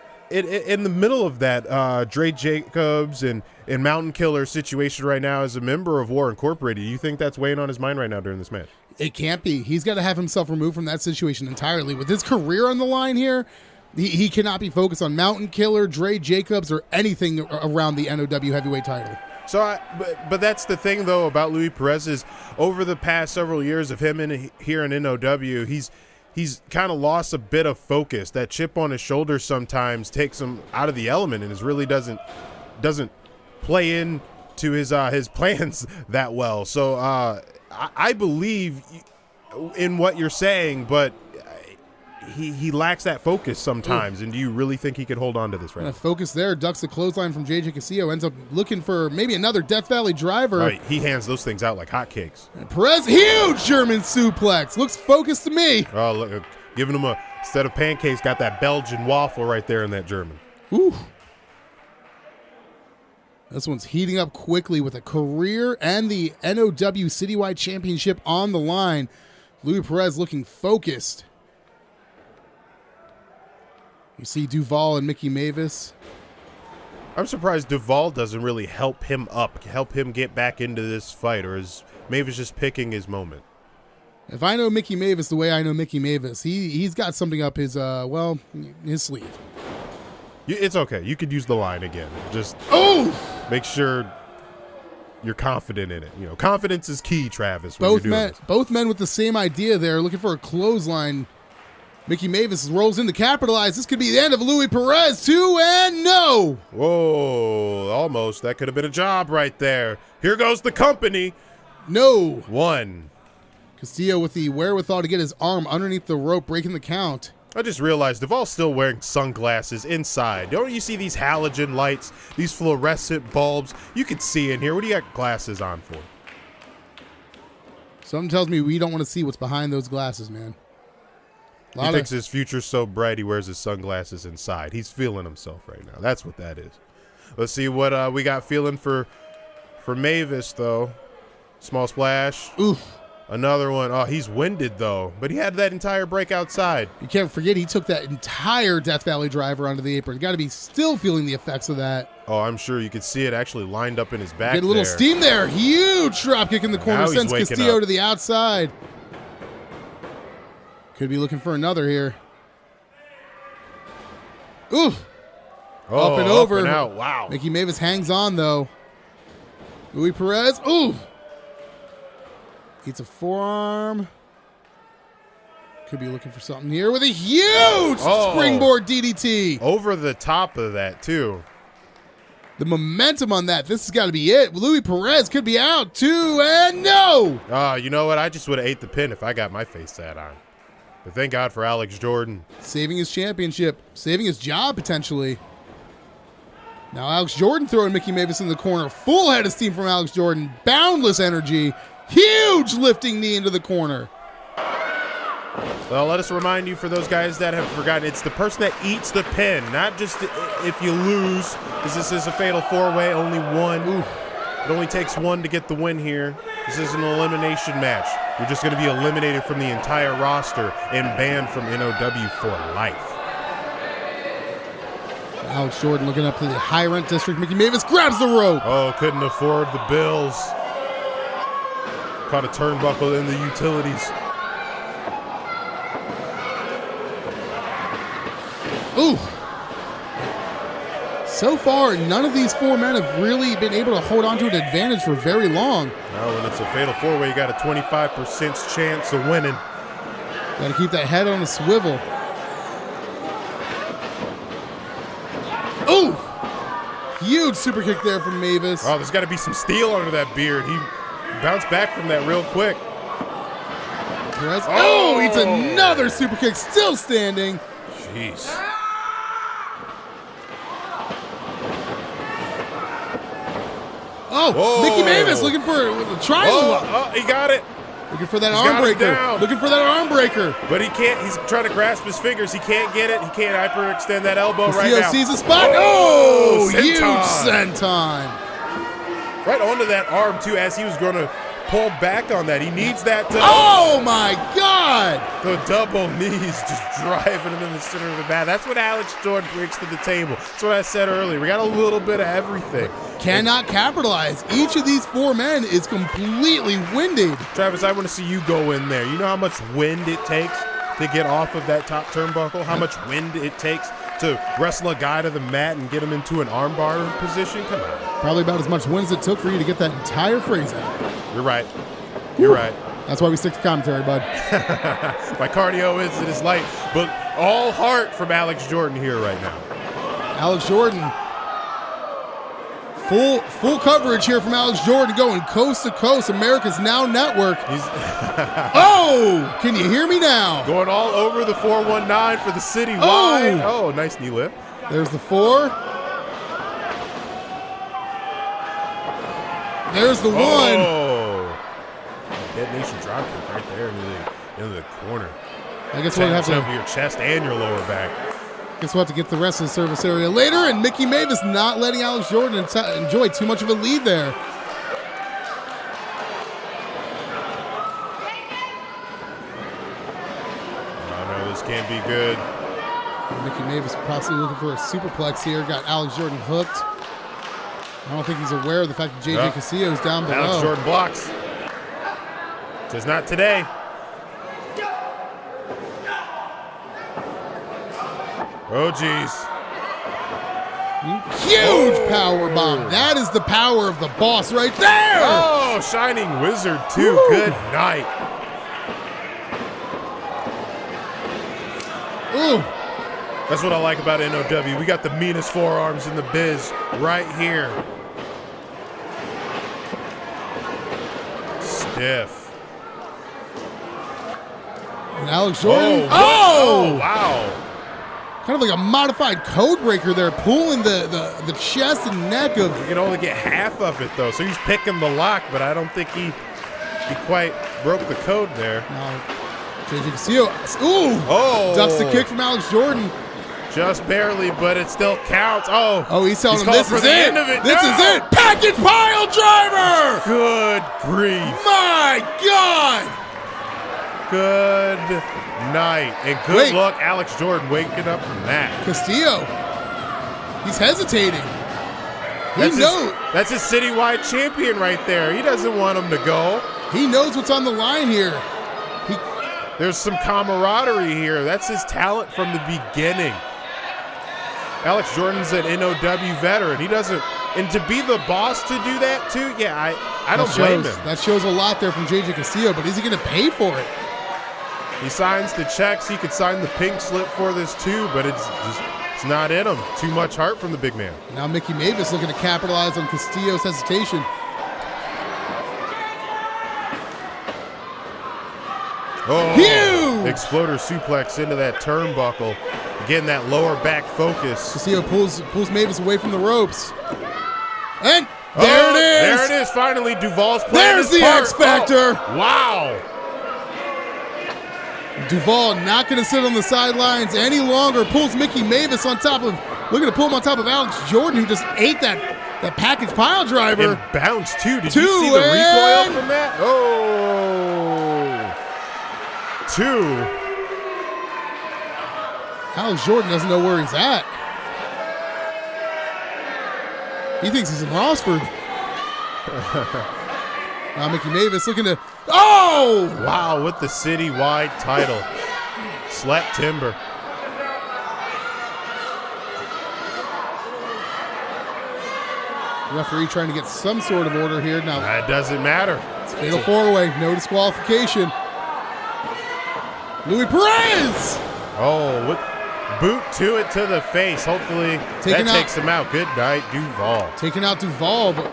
middle of that Dre Jacobs and Mountain Killer situation right now as a member of War Incorporated. Do you think that's weighing on his mind right now during this match? It can't be. He's got to have himself removed from that situation entirely. With his career on the line here, he cannot be focused on Mountain Killer, Dre Jacobs, or anything around the NOW heavyweight title. So, but that's the thing though about Louis Perez is over the past several years of him here in NOW, he's kind of lost a bit of focus. That chip on his shoulder sometimes takes him out of the element, and really doesn't play into his plans that well. So I believe in what you're saying, but he lacks that focus sometimes. And do you really think he could hold on to this right now? Focus there, ducks the clothesline from JJ Castillo, ends up looking for maybe another Death Valley driver. Right, he hands those things out like hotcakes. And Perez, huge German suplex. Looks focused to me. Oh, look, giving him instead of pancakes, got that Belgian waffle right there in that German. Ooh. This one's heating up quickly with a career and the NOW Citywide Championship on the line. Louis Perez looking focused. You see Duvall and Mickey Mavis. I'm surprised Duvall doesn't really help him get back into this fight, or is Mavis just picking his moment? If I know Mickey Mavis the way I know Mickey Mavis, he's got something up his sleeve. It's okay. You could use the line again. Just make sure you're confident in it. Confidence is key, Travis. Both men with the same idea there, looking for a clothesline. Mickey Mavis rolls in to capitalize. This could be the end of Louis Perez, 2-0. Whoa, almost. That could have been a job right there. Here goes the company. No. 1. Castillo with the wherewithal to get his arm underneath the rope, breaking the count. I just realized Duvall's still wearing sunglasses inside. Don't you see these halogen lights, these fluorescent bulbs? You can see in here. What do you got glasses on for? Something tells me we don't want to see what's behind those glasses, man. He thinks his future's so bright he wears his sunglasses inside. He's feeling himself right now. That's what that is. Let's see what we got feeling for Mavis, though. Small splash. Oof. Another one. Oh, he's winded, though. But he had that entire break outside. You can't forget he took that entire Death Valley driver onto the apron. Got to be still feeling the effects of that. Oh, I'm sure you could see it actually lined up in his back. Get a little there. steam there. Huge drop kick in the corner. Now he's Sends waking Castillo up. to the outside. Could be looking for another here. Ooh. Oh, up and over. Up and out. Wow. Mickey Mavis hangs on, though. Louis Perez. Ooh. Eats a forearm. Could be looking for something here with a huge springboard DDT. Over the top of that, too. The momentum on that. This has got to be it. Louis Perez could be out, too. And no. You know what? I just would have ate the pin if I got my face sat on. But thank God for Alex Jordan. Saving his championship. Saving his job, potentially. Now Alex Jordan throwing Mickey Mavis in the corner. Full head of steam from Alex Jordan. Boundless energy. Huge lifting knee into the corner. Well, let us remind you, for those guys that have forgotten, it's the person that eats the pin, not just if you lose, because this is a fatal four-way, only one. Oof. It only takes one to get the win here. This is an elimination match. You're just going to be eliminated from the entire roster and banned from NOW for life. Alex Jordan looking up to the high rent district. Mickey Mavis grabs the rope. Oh, couldn't afford the bills. Caught a turnbuckle in the utilities. Ooh. So far, none of these four men have really been able to hold on to an advantage for very long. Now, when it's a fatal four-way, you got a 25% chance of winning. Got to keep that head on a swivel. Ooh. Huge super kick there from Mavis. Oh, there's got to be some steel under that beard. He bounced back from that real quick. Perez. Oh, it's another super kick, still standing. Jeez. Oh, Whoa. Mickey Mavis looking for a triangle. Oh, he got it. Looking for that He's arm got him breaker. down. Looking for that arm breaker. But he can't. He's trying to grasp his fingers. He can't get it. He can't hyperextend that elbow right Castillo now. sees the spot. Oh, huge senton. senton. Right onto that arm, too, as he was going to pull back on that. He needs that to... Oh, my God. The double knees just driving him in the center of the mat. That's what Alex Jordan brings to the table. That's what I said earlier. We got a little bit of everything. Cannot capitalize. Each of these four men is completely winded. Travis, I want to see you go in there. You know how much wind it takes to get off of that top turnbuckle? How much wind it takes to wrestle a guy to the mat and get him into an armbar position? Come on. Probably about as much wind as it took for you to get that entire phrase out. You're right. You're right. That's why we stick to commentary, bud. My cardio is light, but all heart from Alex Jordan here right now. Alex Jordan. Full coverage here from Alex Jordan, going coast to coast. America's Now Network. Oh, can you hear me now? Going all over the 419 for the city wide. Oh, nice knee lift. There's the 4. There's the 1. Oh, detonation drop kick right there into the corner. I guess we'll have to your chest and your lower back. Guess we'll have to get the rest of the service area later, and Mickey Mavis not letting Alex Jordan enjoy too much of a lead there. Oh, no, this can't be good. Mickey Mavis possibly looking for a superplex here. Got Alex Jordan hooked. I don't think he's aware of the fact that JJ Castillo is down below. Alex Jordan blocks. Says not today. Oh, geez. Huge power bomb. That is the power of the boss right there. Oh, Shining Wizard, too. Woo. Good night. Ooh. That's what I like about NOW. We got the meanest forearms in the biz right here. Stiff. And Alex Jordan. Oh, wow. Kind of like a modified code breaker there, pulling the chest and neck of. You can only get half of it, though. So he's picking the lock, but I don't think he quite broke the code there. Now, JJ Castillo. Ooh. Oh. Ducks the kick from Alex Jordan. Just barely, but it still counts. Oh, he's telling him calling this for is the it. end of it. This is it. Package pile driver. Good grief. My God. Good night. And good luck, Alex Jordan, waking up from that. Castillo. He's hesitating. That's his citywide champion right there. He doesn't want him to go. He knows what's on the line here. There's some camaraderie here. That's his talent from the beginning. Alex Jordan's an NOW veteran. He doesn't, and to be the boss to do that too, yeah, I don't blame him. That shows a lot there from JJ Castillo, but is he going to pay for it? He signs the checks. He could sign the pink slip for this too, but it's not in him. Too much heart from the big man. Now Mickey Mavis looking to capitalize on Castillo's hesitation. Oh, huge! Exploder suplex into that turnbuckle. Getting that lower back focus. Castillo pulls Mavis away from the ropes. And there it is! There it is, finally. Duval's playing There's his the part. X Factor! Oh, wow! Duval not going to sit on the sidelines any longer. Pulls Mickey Mavis on top of, looking to pull him on top of Alex Jordan, who just ate that package pile driver. And bounced too. Did you see the recoil from that? Oh! 2. Alex Jordan doesn't know where he's at. He thinks he's in Rossford. Now Mickey Mavis looking to, oh! Wow, with the citywide title. Slap timber. Referee trying to get some sort of order here. Now That doesn't matter. it's fatal 4-way, no disqualification. Luis Perez! Oh, with boot to it to the face. Hopefully that takes him out. Good night, Duval. Taking out Duval, but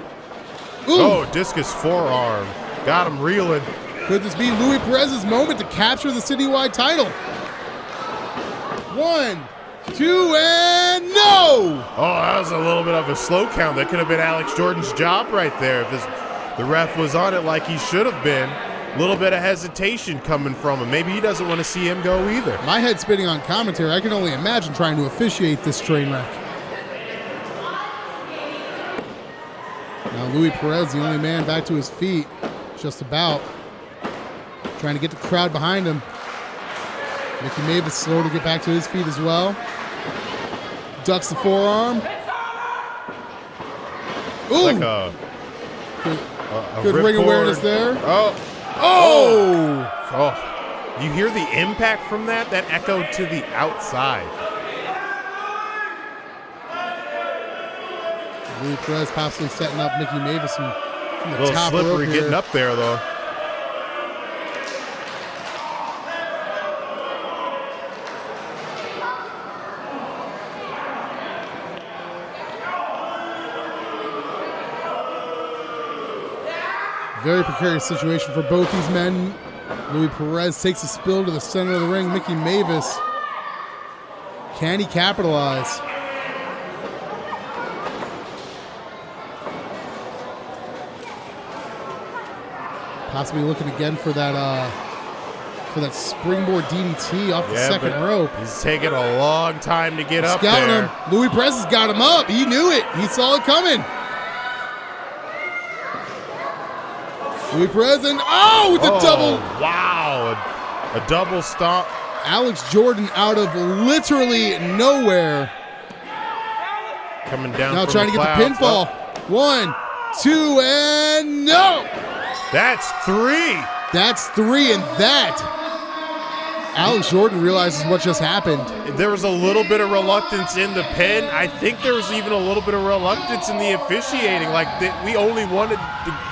Oh, discus forearm. Got him reeling. could this be Luis Perez's moment to capture the citywide title? 1, 2, and no! Oh, that was a little bit of a slow count. That could have been Alex Jordan's job right there if the ref was on it like he should have been. A little bit of hesitation coming from him. Maybe he doesn't want to see him go either. My head spinning on commentary. I can only imagine trying to officiate this train wreck. Now Luis Perez, the only man back to his feet, just about. Trying to get the crowd behind him. Mickey Mavis slow to get back to his feet as well. Ducks the forearm. Ooh! Like a Good ring ripcord. awareness there. Oh. You hear the impact from that? That echoed to the outside. Luis Perez possibly setting up Mickey Mavis from the A little top rope slippery here. getting up there, though. Very precarious situation for both these men. Luis Perez takes a spill to the center of the ring. Mickey Mavis, can he capitalize? Possibly looking again for that springboard DDT off the second but rope. He's taking a long time to get up Got there. him. Luis Perez has got him up. He knew it. He saw it coming. Luis Perez and with the double. Wow, a double stomp. Alex Jordan out of literally nowhere. Coming down Now from trying to get the clouds. pinfall. 1, 2, and no! That's 3. That's 3, and that. Alex Jordan realizes what just happened. There was a little bit of reluctance in the pin. I think there was even a little bit of reluctance in the officiating. Like, we only wanted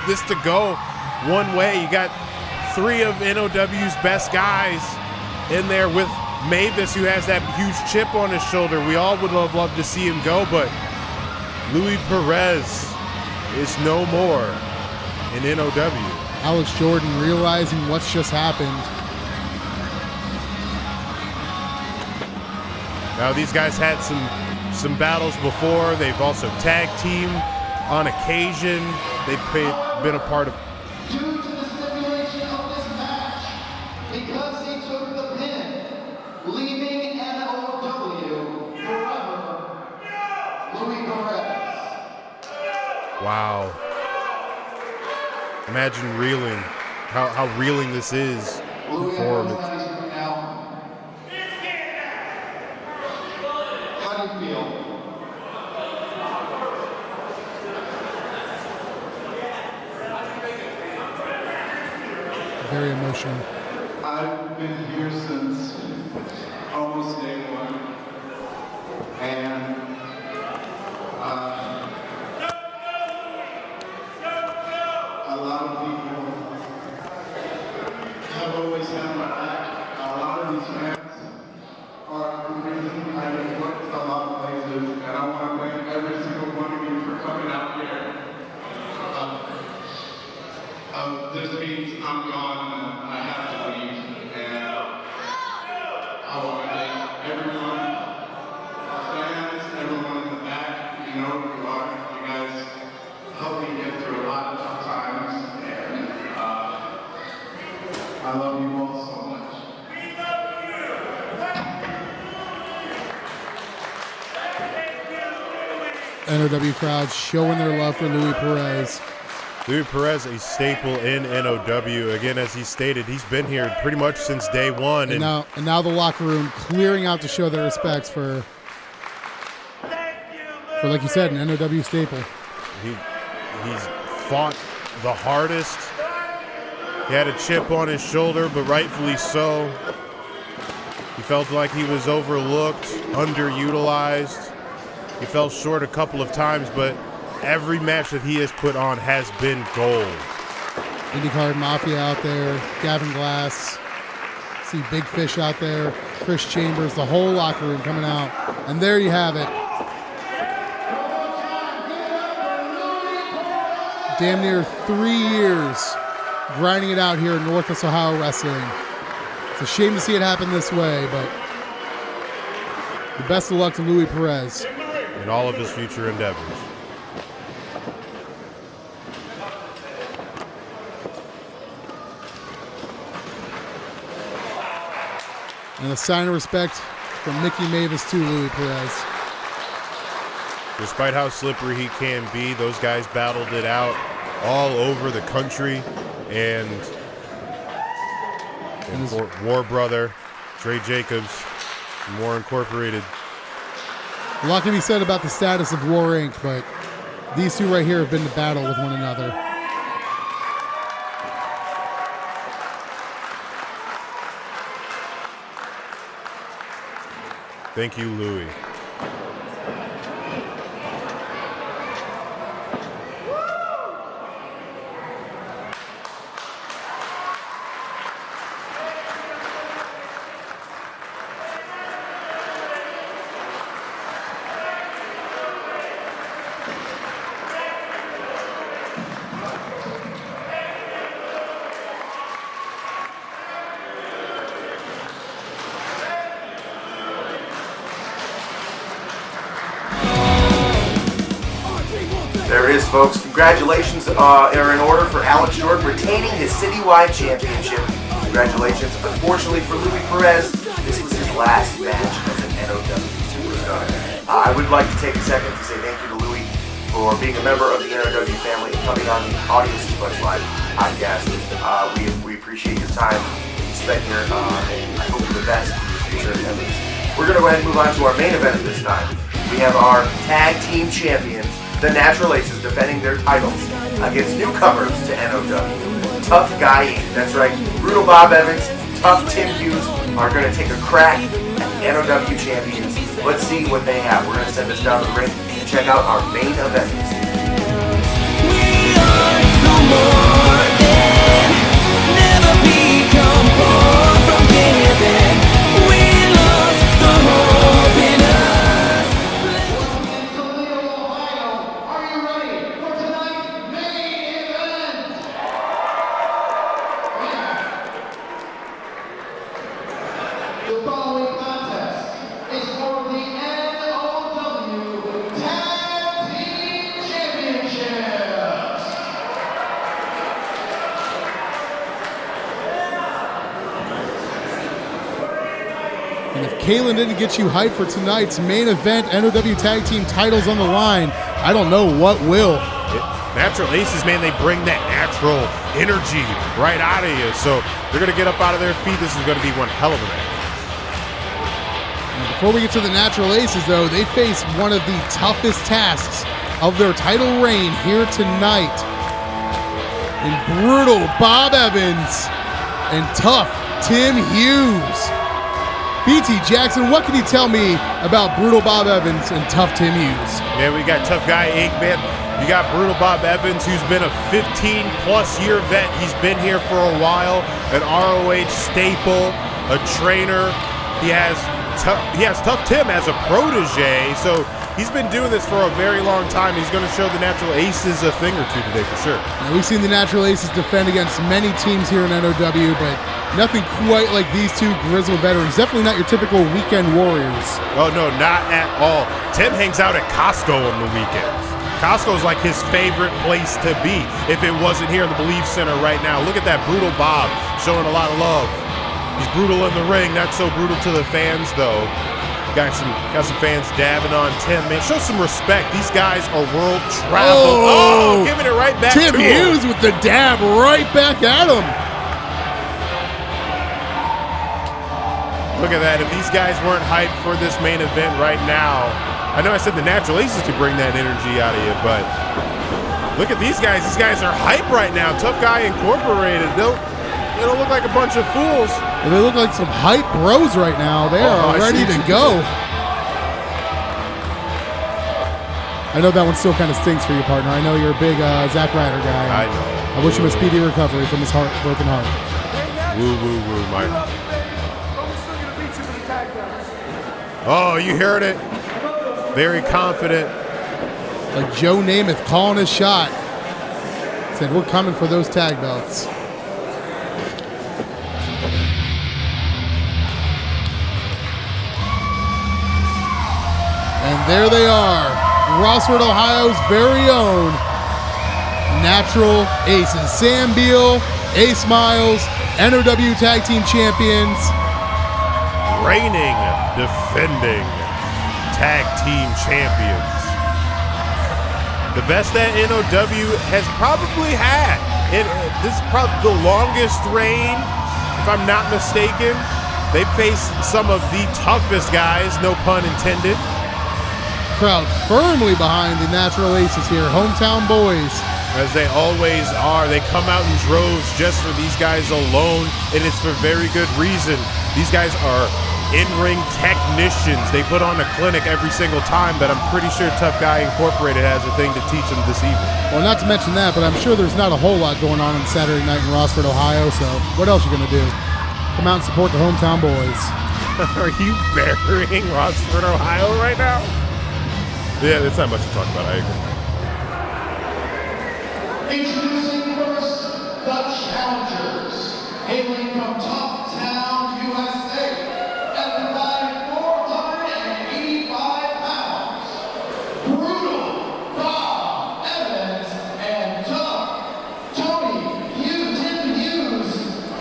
this to go one way. You got 3 of NOW's best guys in there with Mavis, who has that huge chip on his shoulder. We all would have loved to see him go, but Luis Perez is no more in NOW. Alex Jordan realizing what's just happened. Now, these guys had some battles before. They've also tag teamed on occasion. They've been a part of. Due to the stipulation of this match, because he took the pin, leaving NOW, Louis Perez. Wow. Imagine reeling, how reeling this is Louis, for him. right now. How do you feel? Very emotional. I've been here since almost day one, and a lot of people have always had my back. A lot of these fans are the reason I have worked a lot of places, and I want to thank every single one of you for coming out here. This means I'm gone and I have to leave, and I want to thank everyone, our fans, everyone in the back. You know who you are. You guys helped me get through a lot of tough times, and I love you all so much. NOW crowd showing their love for Louis Perez. Louis Perez, a staple in NOW. Again, as he stated, he's been here pretty much since day one. And now the locker room clearing out to show their respects for like you said, an NOW staple. He's fought the hardest. He had a chip on his shoulder, but rightfully so. He felt like he was overlooked, underutilized. He fell short a couple of times, but every match that he has put on has been gold. IndyCar Mafia out there, Gavin Glass, see Big Fish out there, Chris Chambers, the whole locker room coming out. And there you have it. Damn near 3 years grinding it out here in Northwest Ohio Wrestling. It's a shame to see it happen this way, but the best of luck to Louis Perez. In all of his future endeavors. And a sign of respect from Mickey Mavis to Louis Perez. Despite how slippery he can be, those guys battled it out all over the country. And for War Brother, Trey Jacobs, War Incorporated. A lot can be said about the status of War Inc., but these two right here have been to battle with one another. Thank you, Louis. There it is, folks. Congratulations are in order for Alex Jordan retaining his citywide championship. Congratulations. Unfortunately for Louis Perez, this was his last match as an NOW superstar. I would like to take a second to say thank you to Louis for being a member of the NOW family and coming on the Audio Suplex Live podcast. We appreciate your time you spent here, and I hope you're the best in your future endeavors. We're going to go ahead and move on to our main event at this time. We have our tag team champions, the Natural Aces, defending their titles against newcomers to NOW. Tough Guy Inc. That's right. Brutal Bob Evans, Tough Tim Hughes are going to take a crack at the NOW champions. Let's see what they have. We're going to send this down to the ring and check out our main event. We are no more than never become poor from giving. We lost the hope in us. In Toledo, Ohio, are you ready for tonight's main event? The following contest is for the NOW Tag Team Kalen didn't get you hyped for tonight's main event, NOW Tag Team titles on the line, I don't know what will. Natural Aces, man, they bring that natural energy right out of you. So they're going to get up out of their feet. This is going to be one hell of a match. Before we get to the Natural Aces, though, they face one of the toughest tasks of their title reign here tonight. In brutal Bob Evans and tough Tim Hughes. BT Jackson, what can you tell me about brutal Bob Evans and tough Tim Hughes? Man, we got tough guy Eggman. You got brutal Bob Evans, who's been a 15-plus year vet. He's been here for a while, an ROH staple, a trainer. He has tough Tim as a protege, so he's been doing this for a very long time. He's going to show the Natural Aces a thing or two today for sure. Now, we've seen the Natural Aces defend against many teams here in NOW, but nothing quite like these two grizzled veterans. Definitely not your typical weekend warriors. Oh, no, not at all. Tim hangs out at Costco on the weekends. Costco's like his favorite place to be if it wasn't here in the Belief Center right now. Look at that brutal Bob showing a lot of love. He's brutal in the ring, not so brutal to the fans though. Got some fans dabbing on Tim, man. Show some respect. These guys are world travel. Oh, giving it right back Tim to him. Hughes with the dab right back at him. Look at that. If these guys weren't hyped for this main event right now, I know I said the Natural Aces could bring that energy out of you, but look at these guys. These guys are hype right now. Tough Guy Incorporated. They don't look like a bunch of fools. Well, they look like some hype bros right now. They are ready to go. I know that one still kind of stinks for you, partner. I know you're a big Zack Ryder guy. I know. I wish him a speedy recovery from his broken heart. Woo, woo, woo, Mike. Oh, you heard it. Very confident. Like Joe Namath calling his shot. Said, we're coming for those tag belts. And there they are. Rossford, Ohio's very own Natural Aces. Sam Beal, Ace Miles, NOW Tag Team Champions. Reigning, defending tag team champions. The best that NOW has probably had. This is probably the longest reign, if I'm not mistaken. They faced some of the toughest guys, no pun intended. Crowd firmly behind the Natural Aces here, hometown boys. As they always are. They come out in droves just for these guys alone, and it's for very good reason. These guys are in-ring technicians. They put on a clinic every single time, but I'm pretty sure Tough Guy Incorporated has a thing to teach them this evening. Well, not to mention that, but I'm sure there's not a whole lot going on Saturday night in Rossford, Ohio, so what else are you going to do? Come out and support the hometown boys. Are you burying Rossford, Ohio right now? Yeah, it's not much to talk about, I agree. Introducing first, the challengers, hailing from Toptown, USA, at the combined 485 pounds, brutal Bob Evans and tough Tony Hughes, Tim Hughes,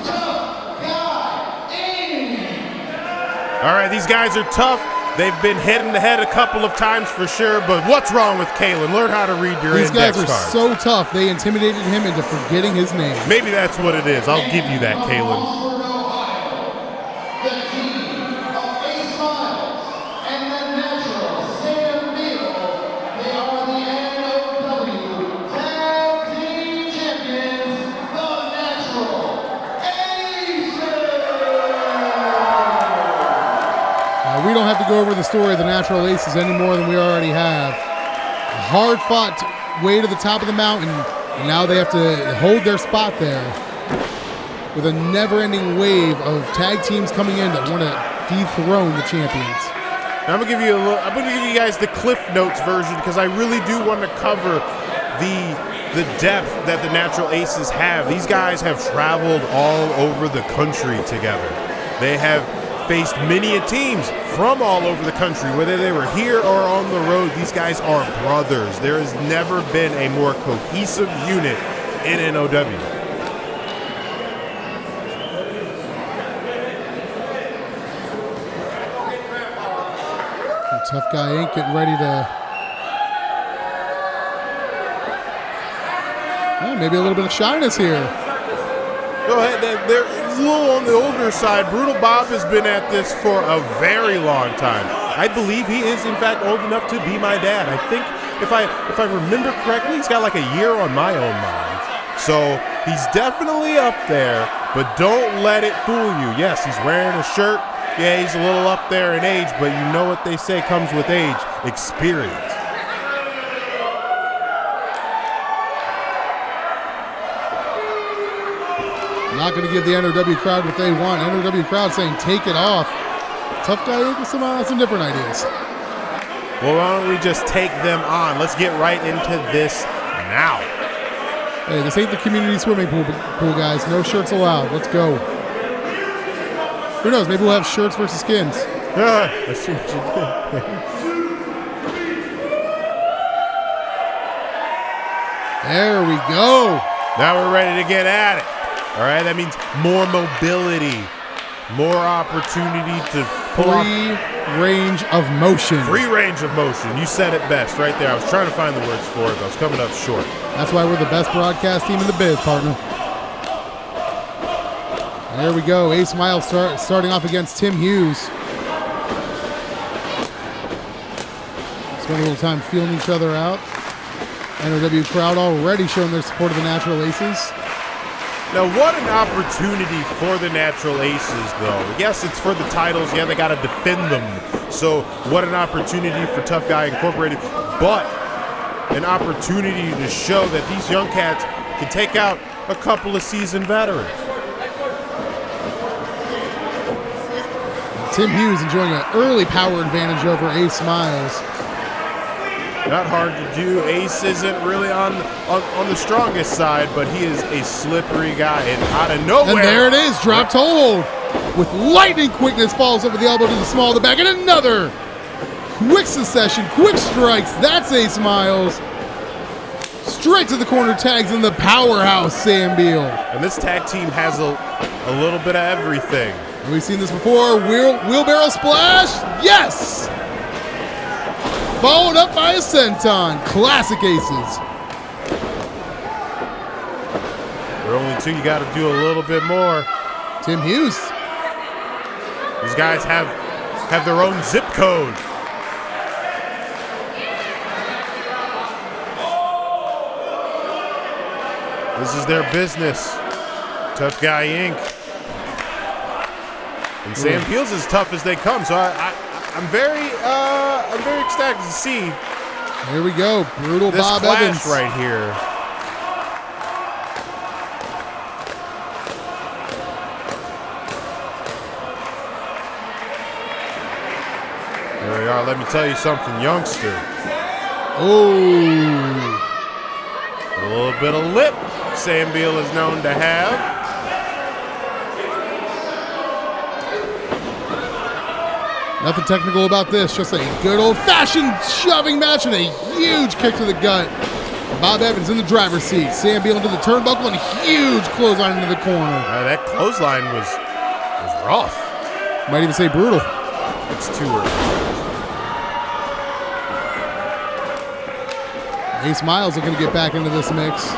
tough guy Amy. All right, these guys are tough. They've been hit in the head a couple of times for sure, but what's wrong with Kalen? Learn how to read your These index guys are cards. so tough, they intimidated him into forgetting his name. Maybe that's what it is. I'll give you that, Kalen. The team of Ace Miles and the Natural Sam Beal. They are the NOW Tag Team Champions, the Natural Aces. We don't have to go over the story of the Natural Aces any more than we already have. A hard-fought way to the top of the mountain, and now they have to hold their spot there with a never-ending wave of tag teams coming in that want to dethrone the champions. Now I'm gonna give you guys the Cliff Notes version because I really do want to cover the depth that the Natural Aces have. These guys have traveled all over the country together. They have faced many teams from all over the country, whether they were here or on the road. These guys are brothers. There has never been a more cohesive unit in NOW. Tough Guy Inc. getting ready to... maybe a little bit of shyness here. Go ahead. They're a little on the older side. Brutal Bob has been at this for a very long time. I believe he is, in fact, old enough to be my dad. I think, if I remember correctly, he's got like a year on my own mind. So he's definitely up there, but don't let it fool you. Yes, he's wearing a shirt. Yeah, he's a little up there in age, but you know what they say comes with age: experience. Not going to give the NOW crowd what they want. NOW crowd saying take it off. Tough Guy Inc. with some different ideas. Well, why don't we just take them on? Let's get right into this now. Hey, this ain't the community swimming pool, guys. No shirts allowed. Let's go. Who knows? Maybe we'll have shirts versus skins. I see what you did. There we go. Now we're ready to get at it. All right, that means more mobility, more opportunity to pull off. Free range of motion. Free range of motion. You said it best right there. I was trying to find the words for it, but I was coming up short. That's why we're the best broadcast team in the biz, partner. There we go. Ace Miles starting off against Tim Hughes. Spend a little time feeling each other out. NOW crowd already showing their support of the Natural Aces. Now, what an opportunity for the Natural Aces, though. Yes, it's for the titles. Yeah, they got to defend them. So, what an opportunity for Tough Guy Incorporated. But an opportunity to show that these young cats can take out a couple of seasoned veterans. Tim Hughes enjoying an early power advantage over Ace Miles. Not hard to do. Ace isn't really on the strongest side, but he is a slippery guy, and out of nowhere. And there it is, dropped hold. With lightning quickness, falls over the elbow to the small of the back, and another quick succession, quick strikes. That's Ace Miles. Straight to the corner, tags in the powerhouse, Sam Beal. And this tag team has a little bit of everything. We've seen this before. Wheelbarrow splash. Yes! Followed up by a senton. Classic Aces. There are only two. You got to do a little bit more. Tim Hughes. These guys have their own zip code. This is their business. Tough Guy Inc. And Sam Peel's as tough as they come. So I'm very ecstatic to see. Here we go, brutal this Bob clash Evans right here. There we are. Let me tell you something, youngster. Oh. A little bit of lip Sam Beal is known to have. Nothing technical about this, just a good old-fashioned shoving match and a huge kick to the gut. Bob Evans in the driver's seat. Sam Beal into the turnbuckle and a huge clothesline into the corner. That clothesline was rough. Might even say brutal. It's too early. Ace Miles are going to get back into this mix.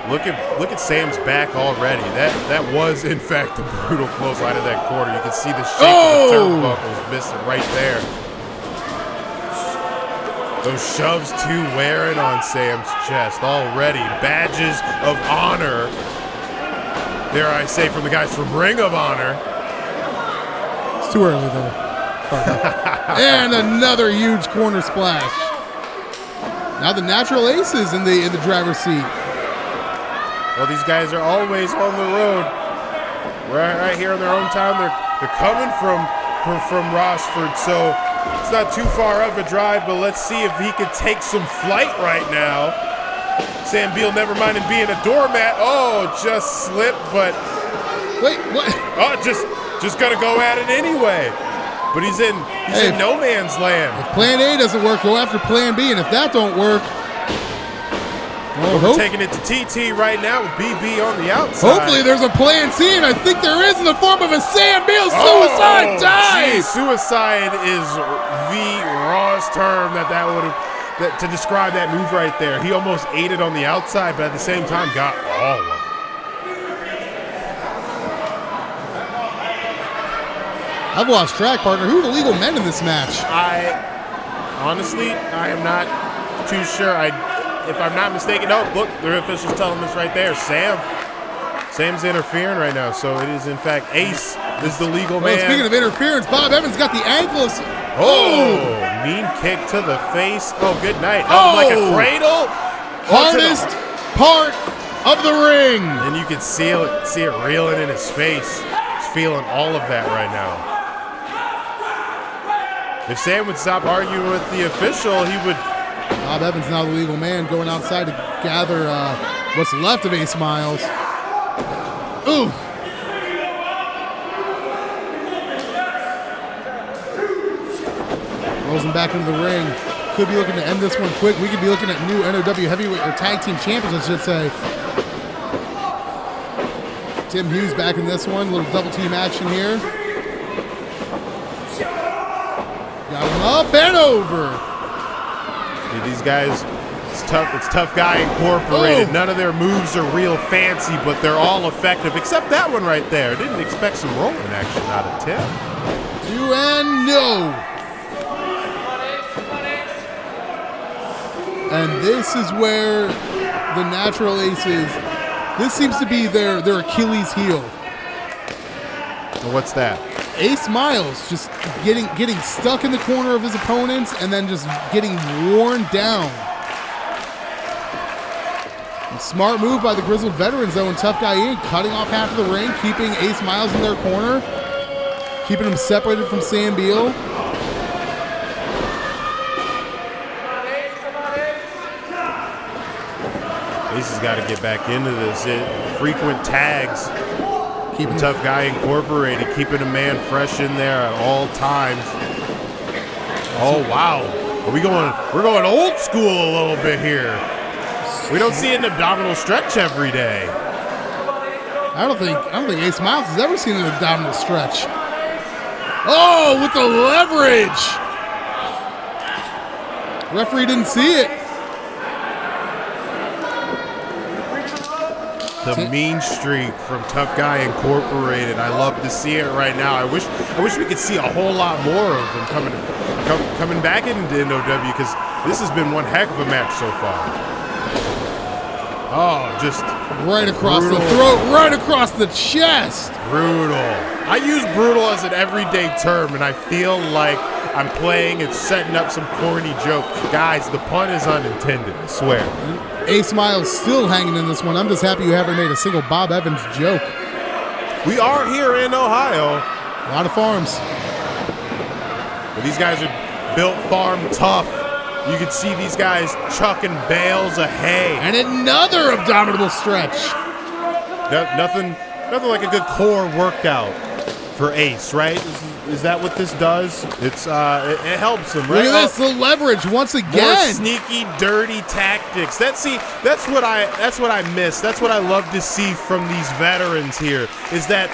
Look at Sam's back already. That was in fact a brutal clothesline of that quarter. You can see the shape of the turnbuckles missing right there. Those shoves too wearing on Sam's chest already. Badges of honor. Dare I say, from the guys from Ring of Honor. It's too early there. And another huge corner splash. Now the Natural Aces in the driver's seat. Well, these guys are always on the road. Right here in their own town. They're coming from Rossford, so it's not too far of a drive, but let's see if he could take some flight right now. Sam Beal, never minding being a doormat. Oh, just slipped, but wait, what? Oh, just gonna go at it anyway. But he's in no man's land. If plan A doesn't work, go after plan B, and if that don't work, well, we're taking it to TT right now with BB on the outside. Hopefully there's a plan C, and I think there is in the form of a Sam Beal suicide dive. Geez, suicide is the just term that would have to describe that move right there. He almost ate it on the outside, but at the same time got all of it. I've lost track, partner. Who are the legal men in this match? Honestly, I am not too sure. If I'm not mistaken, no, look, the official's telling us right there. Sam's interfering right now, so it is in fact Ace is the legal man. Speaking of interference, Bob Evans got the ankles. Oh, mean kick to the face. Oh, good night. Oh, like a cradle. Hardest part of the ring. And you can see it reeling in his face. He's feeling all of that right now. If Sam would stop arguing with the official, he would. Bob Evans, now the legal man, going outside to gather what's left of Ace Miles. Ooh. Rolls him back into the ring. Could be looking to end this one quick. We could be looking at new NOW heavyweight or tag team champions, I should say. Tim Hughes back in this one. A little double team action here. Got him up and over. Dude, these guys, it's tough guy incorporated. Oh. None of their moves are real fancy, but they're all effective, except that one right there. Didn't expect some rolling action out of Tim. 2 and no. And this is where the natural aces, this seems to be their Achilles heel. And what's that? Ace Miles just getting stuck in the corner of his opponents and then just getting worn down. Smart move by the Grizzled Veterans, though, and Tough Guy Inc. cutting off half of the ring, keeping Ace Miles in their corner, keeping him separated from Sam Beal. Ace has got to get back into this. Frequent tags. Keeping Tough Guy Incorporated, keeping a man fresh in there at all times. Oh wow, we're going old school a little bit here. We don't see an abdominal stretch every day. I don't think Ace Miles has ever seen an abdominal stretch. Oh, with the leverage. Referee didn't see it. The mean streak from Tough Guy Incorporated. I love to see it right now. I wish we could see a whole lot more of them coming back into NOW, because this has been one heck of a match so far. Oh, just right across brutal. the throat, right across the chest. Brutal. I use brutal as an everyday term, and I feel like I'm playing and setting up some corny joke. Guys, the pun is unintended, I swear. Ace Miles still hanging in this one. I'm just happy you haven't made a single Bob Evans joke. We are here in Ohio. A lot of farms. But these guys are built farm tough. You can see these guys chucking bales of hay. And another abdominal stretch. Nothing like a good core workout for Ace, right? Is that what this does? It's it helps him, right? Look at this, the leverage once again. More sneaky, dirty tactics. That's what I miss. That's what I love to see from these veterans here. Is that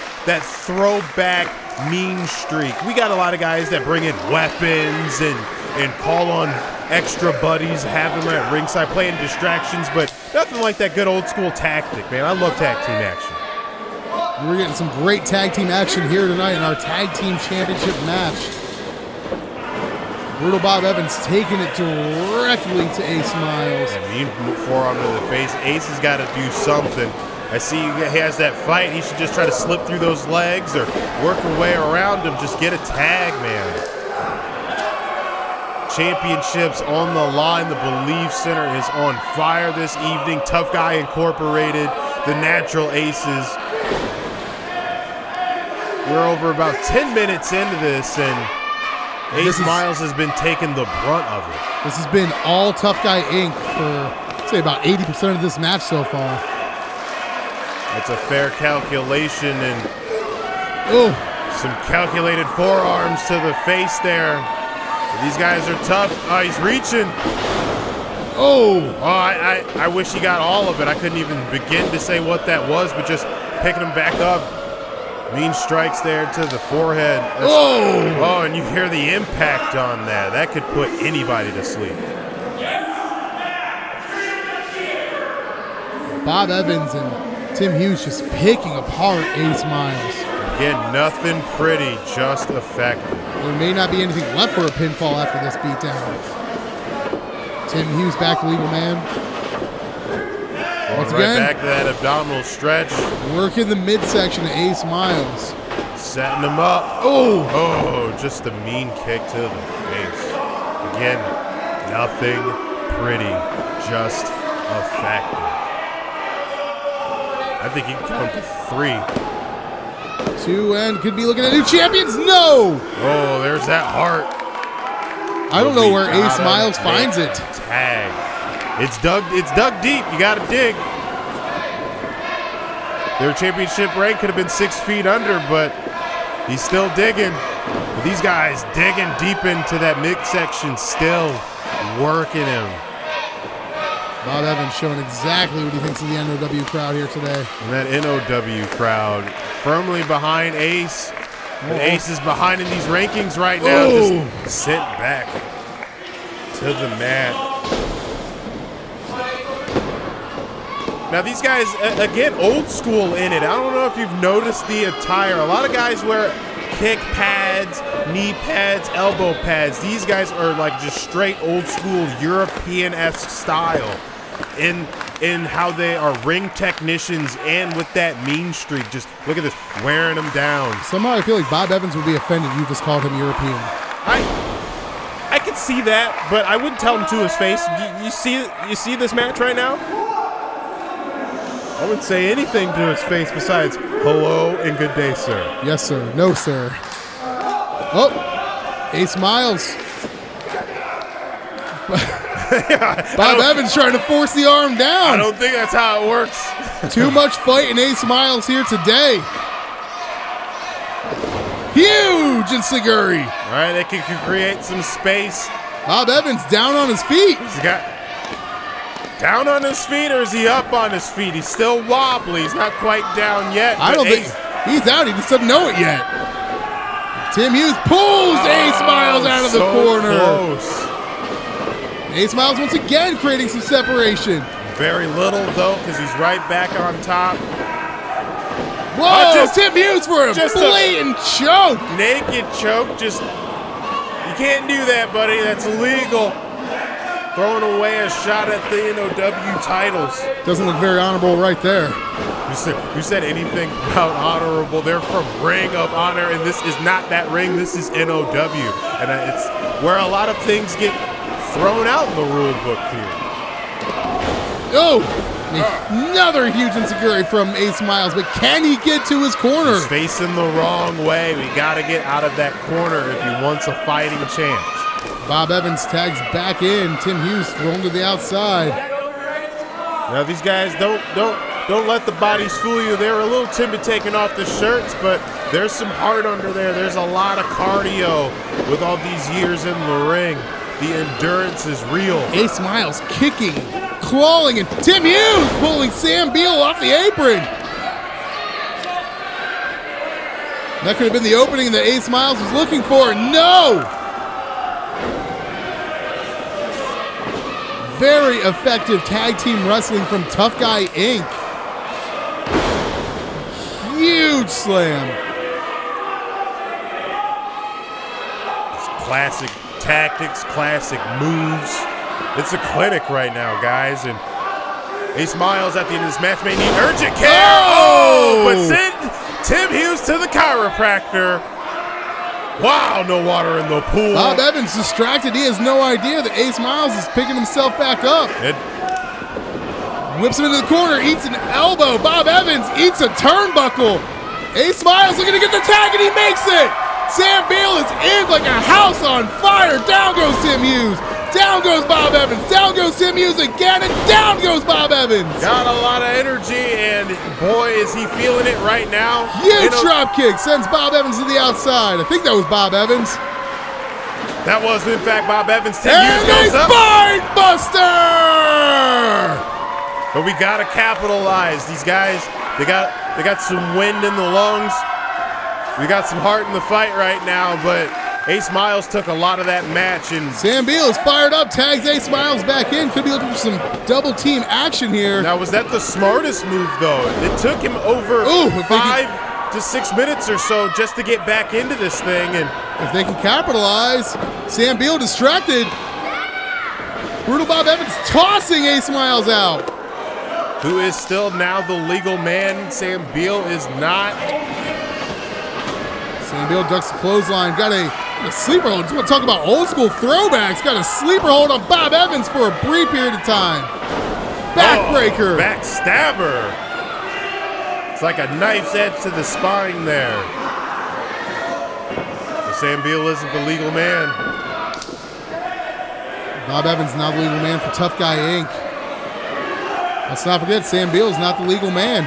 throwback mean streak. We got a lot of guys that bring in weapons and call on extra buddies, have them at ringside playing distractions, but nothing like that good old school tactic, man. I love tag team action. We're getting some great tag team action here tonight in our tag team championship match. Brutal Bob Evans taking it directly to Ace Miles. And mean forearm to the face. Ace has got to do something. I see he has that fight. He should just try to slip through those legs or work a way around him. Just get a tag, man. Championships on the line. The Belief Center is on fire this evening. Tough Guy Incorporated, the Natural Aces. We're over about 10 minutes into this, and Ace Miles has been taking the brunt of it. This has been all Tough Guy Inc. for, say, about 80% of this match so far. That's a fair calculation, and some calculated forearms to the face there. These guys are tough. Oh, he's reaching. I wish he got all of it. I couldn't even begin to say what that was, but just picking him back up. Mean strikes there to the forehead. Oh, and you hear the impact on that. That could put anybody to sleep. Bob Evans and Tim Hughes just picking apart Ace Miles. Again, nothing pretty, just effective. There may not be anything left for a pinfall after this beatdown. Tim Hughes back to legal man. Once Right again, back to that abdominal stretch. working the midsection of Ace Miles. Setting him up. Oh, just a mean kick to the face. Again, nothing pretty, just effective. I think he can count to 3. 2 and could be looking at new champions. No! Oh, there's that heart. I don't know where We Ace gotta Miles make finds a it. Tag. It's dug deep. You gotta dig. Their championship rank could have been 6 feet under, but he's still digging. But these guys digging deep into that midsection, still working him. Bob Evans showing exactly what he thinks of the NOW crowd here today. And that NOW crowd firmly behind Ace. And Ace is behind in these rankings right now. Just sent back to the mat. Now these guys, again, old school in it. I don't know if you've noticed the attire. A lot of guys wear kick pads, knee pads, elbow pads. These guys are like just straight old school European-esque style in how they are ring technicians, and with that mean streak. Just look at this, wearing them down. Somehow I feel like Bob Evans would be offended you just called him European. I could see that, but I wouldn't tell him to his face. You see this match right now? I wouldn't say anything to his face besides hello and good day, sir. Yes, sir. No, sir. Oh, Ace Miles. Bob Evans trying to force the arm down. I don't think that's how it works. Too much fight in Ace Miles here today. Huge enzuigiri. All right, they can create some space. Bob Evans down on his feet. He's got down on his feet, or is he up on his feet? He's still wobbly. He's not quite down yet. I don't think he's out. He just doesn't know it yet. Tim Hughes pulls Ace Miles out of the corner. Close. Ace Miles once again creating some separation. Very little though, because he's right back on top. Whoa! Tim Hughes for a blatant choke. Naked choke. Just, you can't do that, buddy. That's illegal. Throwing away a shot at the NOW titles. Doesn't look very honorable right there. You said anything about honorable? They're from Ring of Honor, and this is not that ring. This is NOW, and it's where a lot of things get thrown out in the rule book here. Oh, another huge enzuigiri from Ace Miles, but can he get to his corner? He's facing the wrong way. We got to get out of that corner if he wants a fighting chance. Bob Evans tags back in. Tim Hughes thrown to the outside. Now these guys don't let the bodies fool you. They're a little timid taking off the shirts, but there's some heart under there. There's a lot of cardio with all these years in the ring. The endurance is real. Ace Miles kicking, clawing, and Tim Hughes pulling Sam Beal off the apron. That could have been the opening that Ace Miles was looking for. No! Very effective tag team wrestling from Tough Guy Inc. Huge slam. It's classic tactics, classic moves. It's a clinic right now, guys. And Ace Miles at the end of this match may need urgent care. Oh! But send Tim Hughes to the chiropractor. Wow, no water in the pool. Bob Evans distracted. He has no idea that Ace Miles is picking himself back up. Whips him into the corner, eats an elbow. Bob Evans eats a turnbuckle. Ace Miles looking to get the tag, and he makes it. Sam Beal is in like a house on fire. Down goes Tim Hughes. Down goes Bob Evans. Down goes Tim Hughes again, and down goes Bob Evans. Got a lot of energy, and boy, is he feeling it right now. Huge drop kick sends Bob Evans to the outside. I think that was Bob Evans. That was, in fact, Bob Evans. Tim Hughes And goes up. Spine Buster! But we gotta capitalize. These guys, they got some wind in the lungs. We got some heart in the fight right now, but Ace Miles took a lot of that match. And Sam Beal is fired up, tags Ace Miles back in. Could be looking for some double team action here. now, was that the smartest move, though? It took him over 5 to 6 minutes or so just to get back into this thing. And if they can capitalize, Sam Beal distracted. Brutal Bob Evans tossing Ace Miles out. who is still now the legal man. Sam Beal is not. Sam Beal ducks the clothesline. Got a sleeper hold. Just want to talk about old school throwbacks. Got a sleeper hold on Bob Evans for a brief period of time. Backbreaker. Backstabber. It's like a knife's edge to the spine there. But Sam Beal isn't the legal man. Bob Evans now the legal man for Tough Guy Inc. Let's not forget, Sam Beal is not the legal man.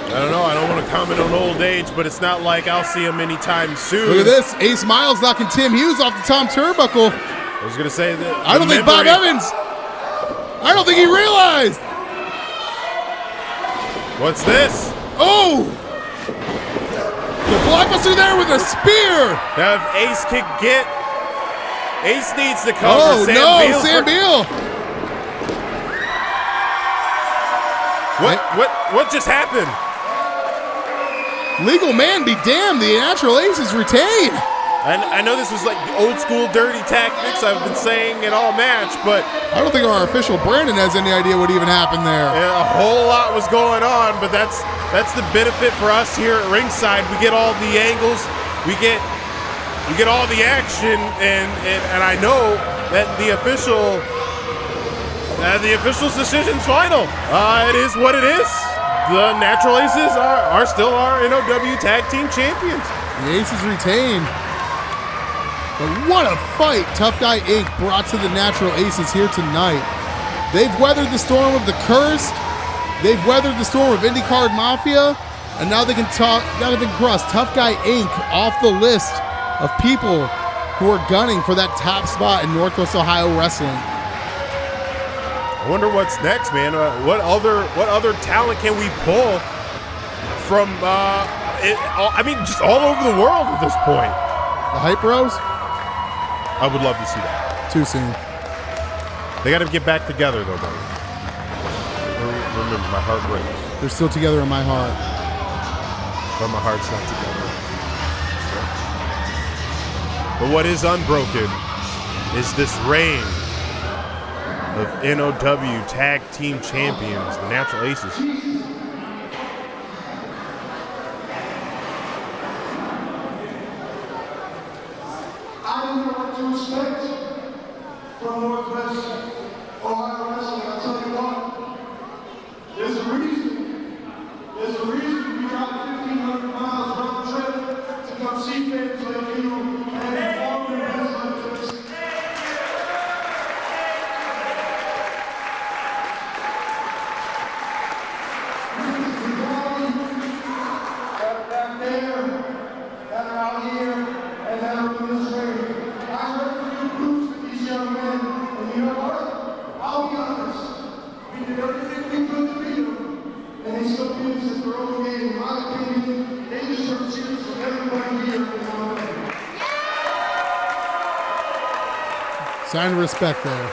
I don't know. I don't want to comment on old age, but it's not like I'll see him anytime soon. Look at this. Ace Miles knocking Tim Hughes off the Tom Turnbuckle. I was going to say that. I don't think Bob Evans. I don't think he realized. What's this? Oh! The blockbuster there with a spear. Now, if Ace can get. Ace needs to cover. Oh, Sam no, Beal Sam Beal. What just happened? Legal man be damned. The Natural Aces retain. I know this was like old school dirty tactics I've been saying in all match, but I don't think our official Brandon has any idea what even happened there. a whole lot was going on. But that's the benefit for us here at ringside. We get all the angles, we get all the action, and I know that the official's decision's final. It is what it is. The Natural Aces are still our NOW Tag Team Champions. The Aces retain. But what a fight Tough Guy Inc. brought to the Natural Aces here tonight. They've weathered the storm of the Cursed. They've weathered the storm of IndyCar Mafia. And now they can cross Tough Guy Inc. off the list of people who are gunning for that top spot in Northwest Ohio wrestling. I wonder what's next, man. What other talent can we pull from? Just all over the world at this point. The Hype Bros? I would love to see that. Too soon. They got to get back together, though, buddy. Remember, my heart breaks, They're still together in my heart. but my heart's not together. But what is unbroken is this reign of NOW Tag Team Champions, the Natural Aces. I don't know what to expect from Northwest Ohio Wrestling. I'll tell you what, there's a reason. There's a reason we got 1,500 miles round trip to come see fans like you and inform your wrestlers. Back there, that are out here, and that are in this ring. I heard a few groups with these young men, and you know what? I'll be honest. We did everything we could to beat them, and they still beat us at their own game. In my opinion, they deserve cheers from everybody here in Illinois. Sign of respect there.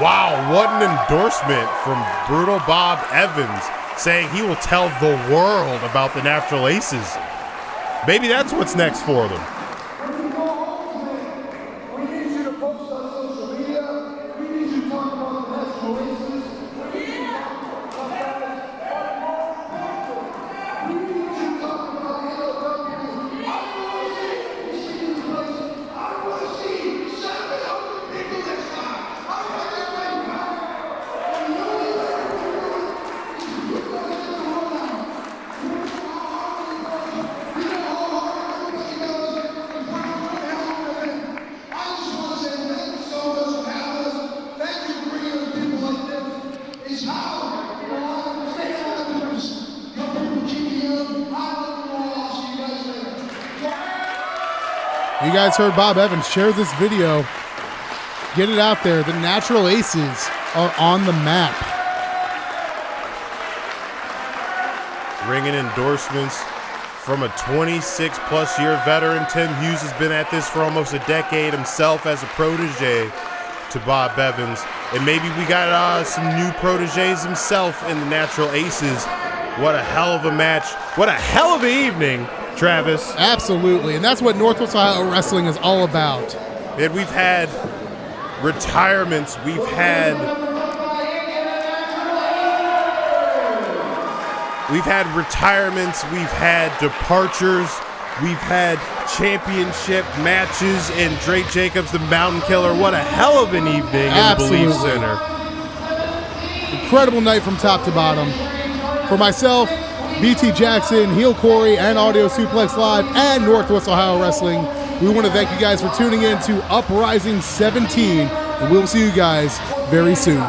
Wow, what an endorsement from Brutal Bob Evans, saying he will tell the world about the Natural Aces. Maybe that's what's next for them. When you go home tonight, we need you to post on social media. We need you to talk about the Natural Aces. We need you to talk about that. We need you to talk about NOW. I want to see this place. I want to see 700 people next time. I want You guys heard Bob Evans. Share this video. Get it out there. The Natural Aces are on the map. Ringing endorsements from a 26-plus year veteran. Tim Hughes has been at this for almost a decade himself as a protege to Bob Evans. And maybe we got some new proteges himself in the Natural Aces. What a hell of a match. What a hell of an evening, Travis. Absolutely. And that's what Northwest Ohio Wrestling is all about. And we've had retirements. We've had retirements. We've had departures. We've had championship matches. And Drake Jacobs, the Mountain Killer. What a hell of an evening in the Belief Center. Incredible night from top to bottom. For myself, BT Jackson, Heel Corey, and Audio Suplex Live, and Northwest Ohio Wrestling, we want to thank you guys for tuning in to Uprising 17, and we'll see you guys very soon.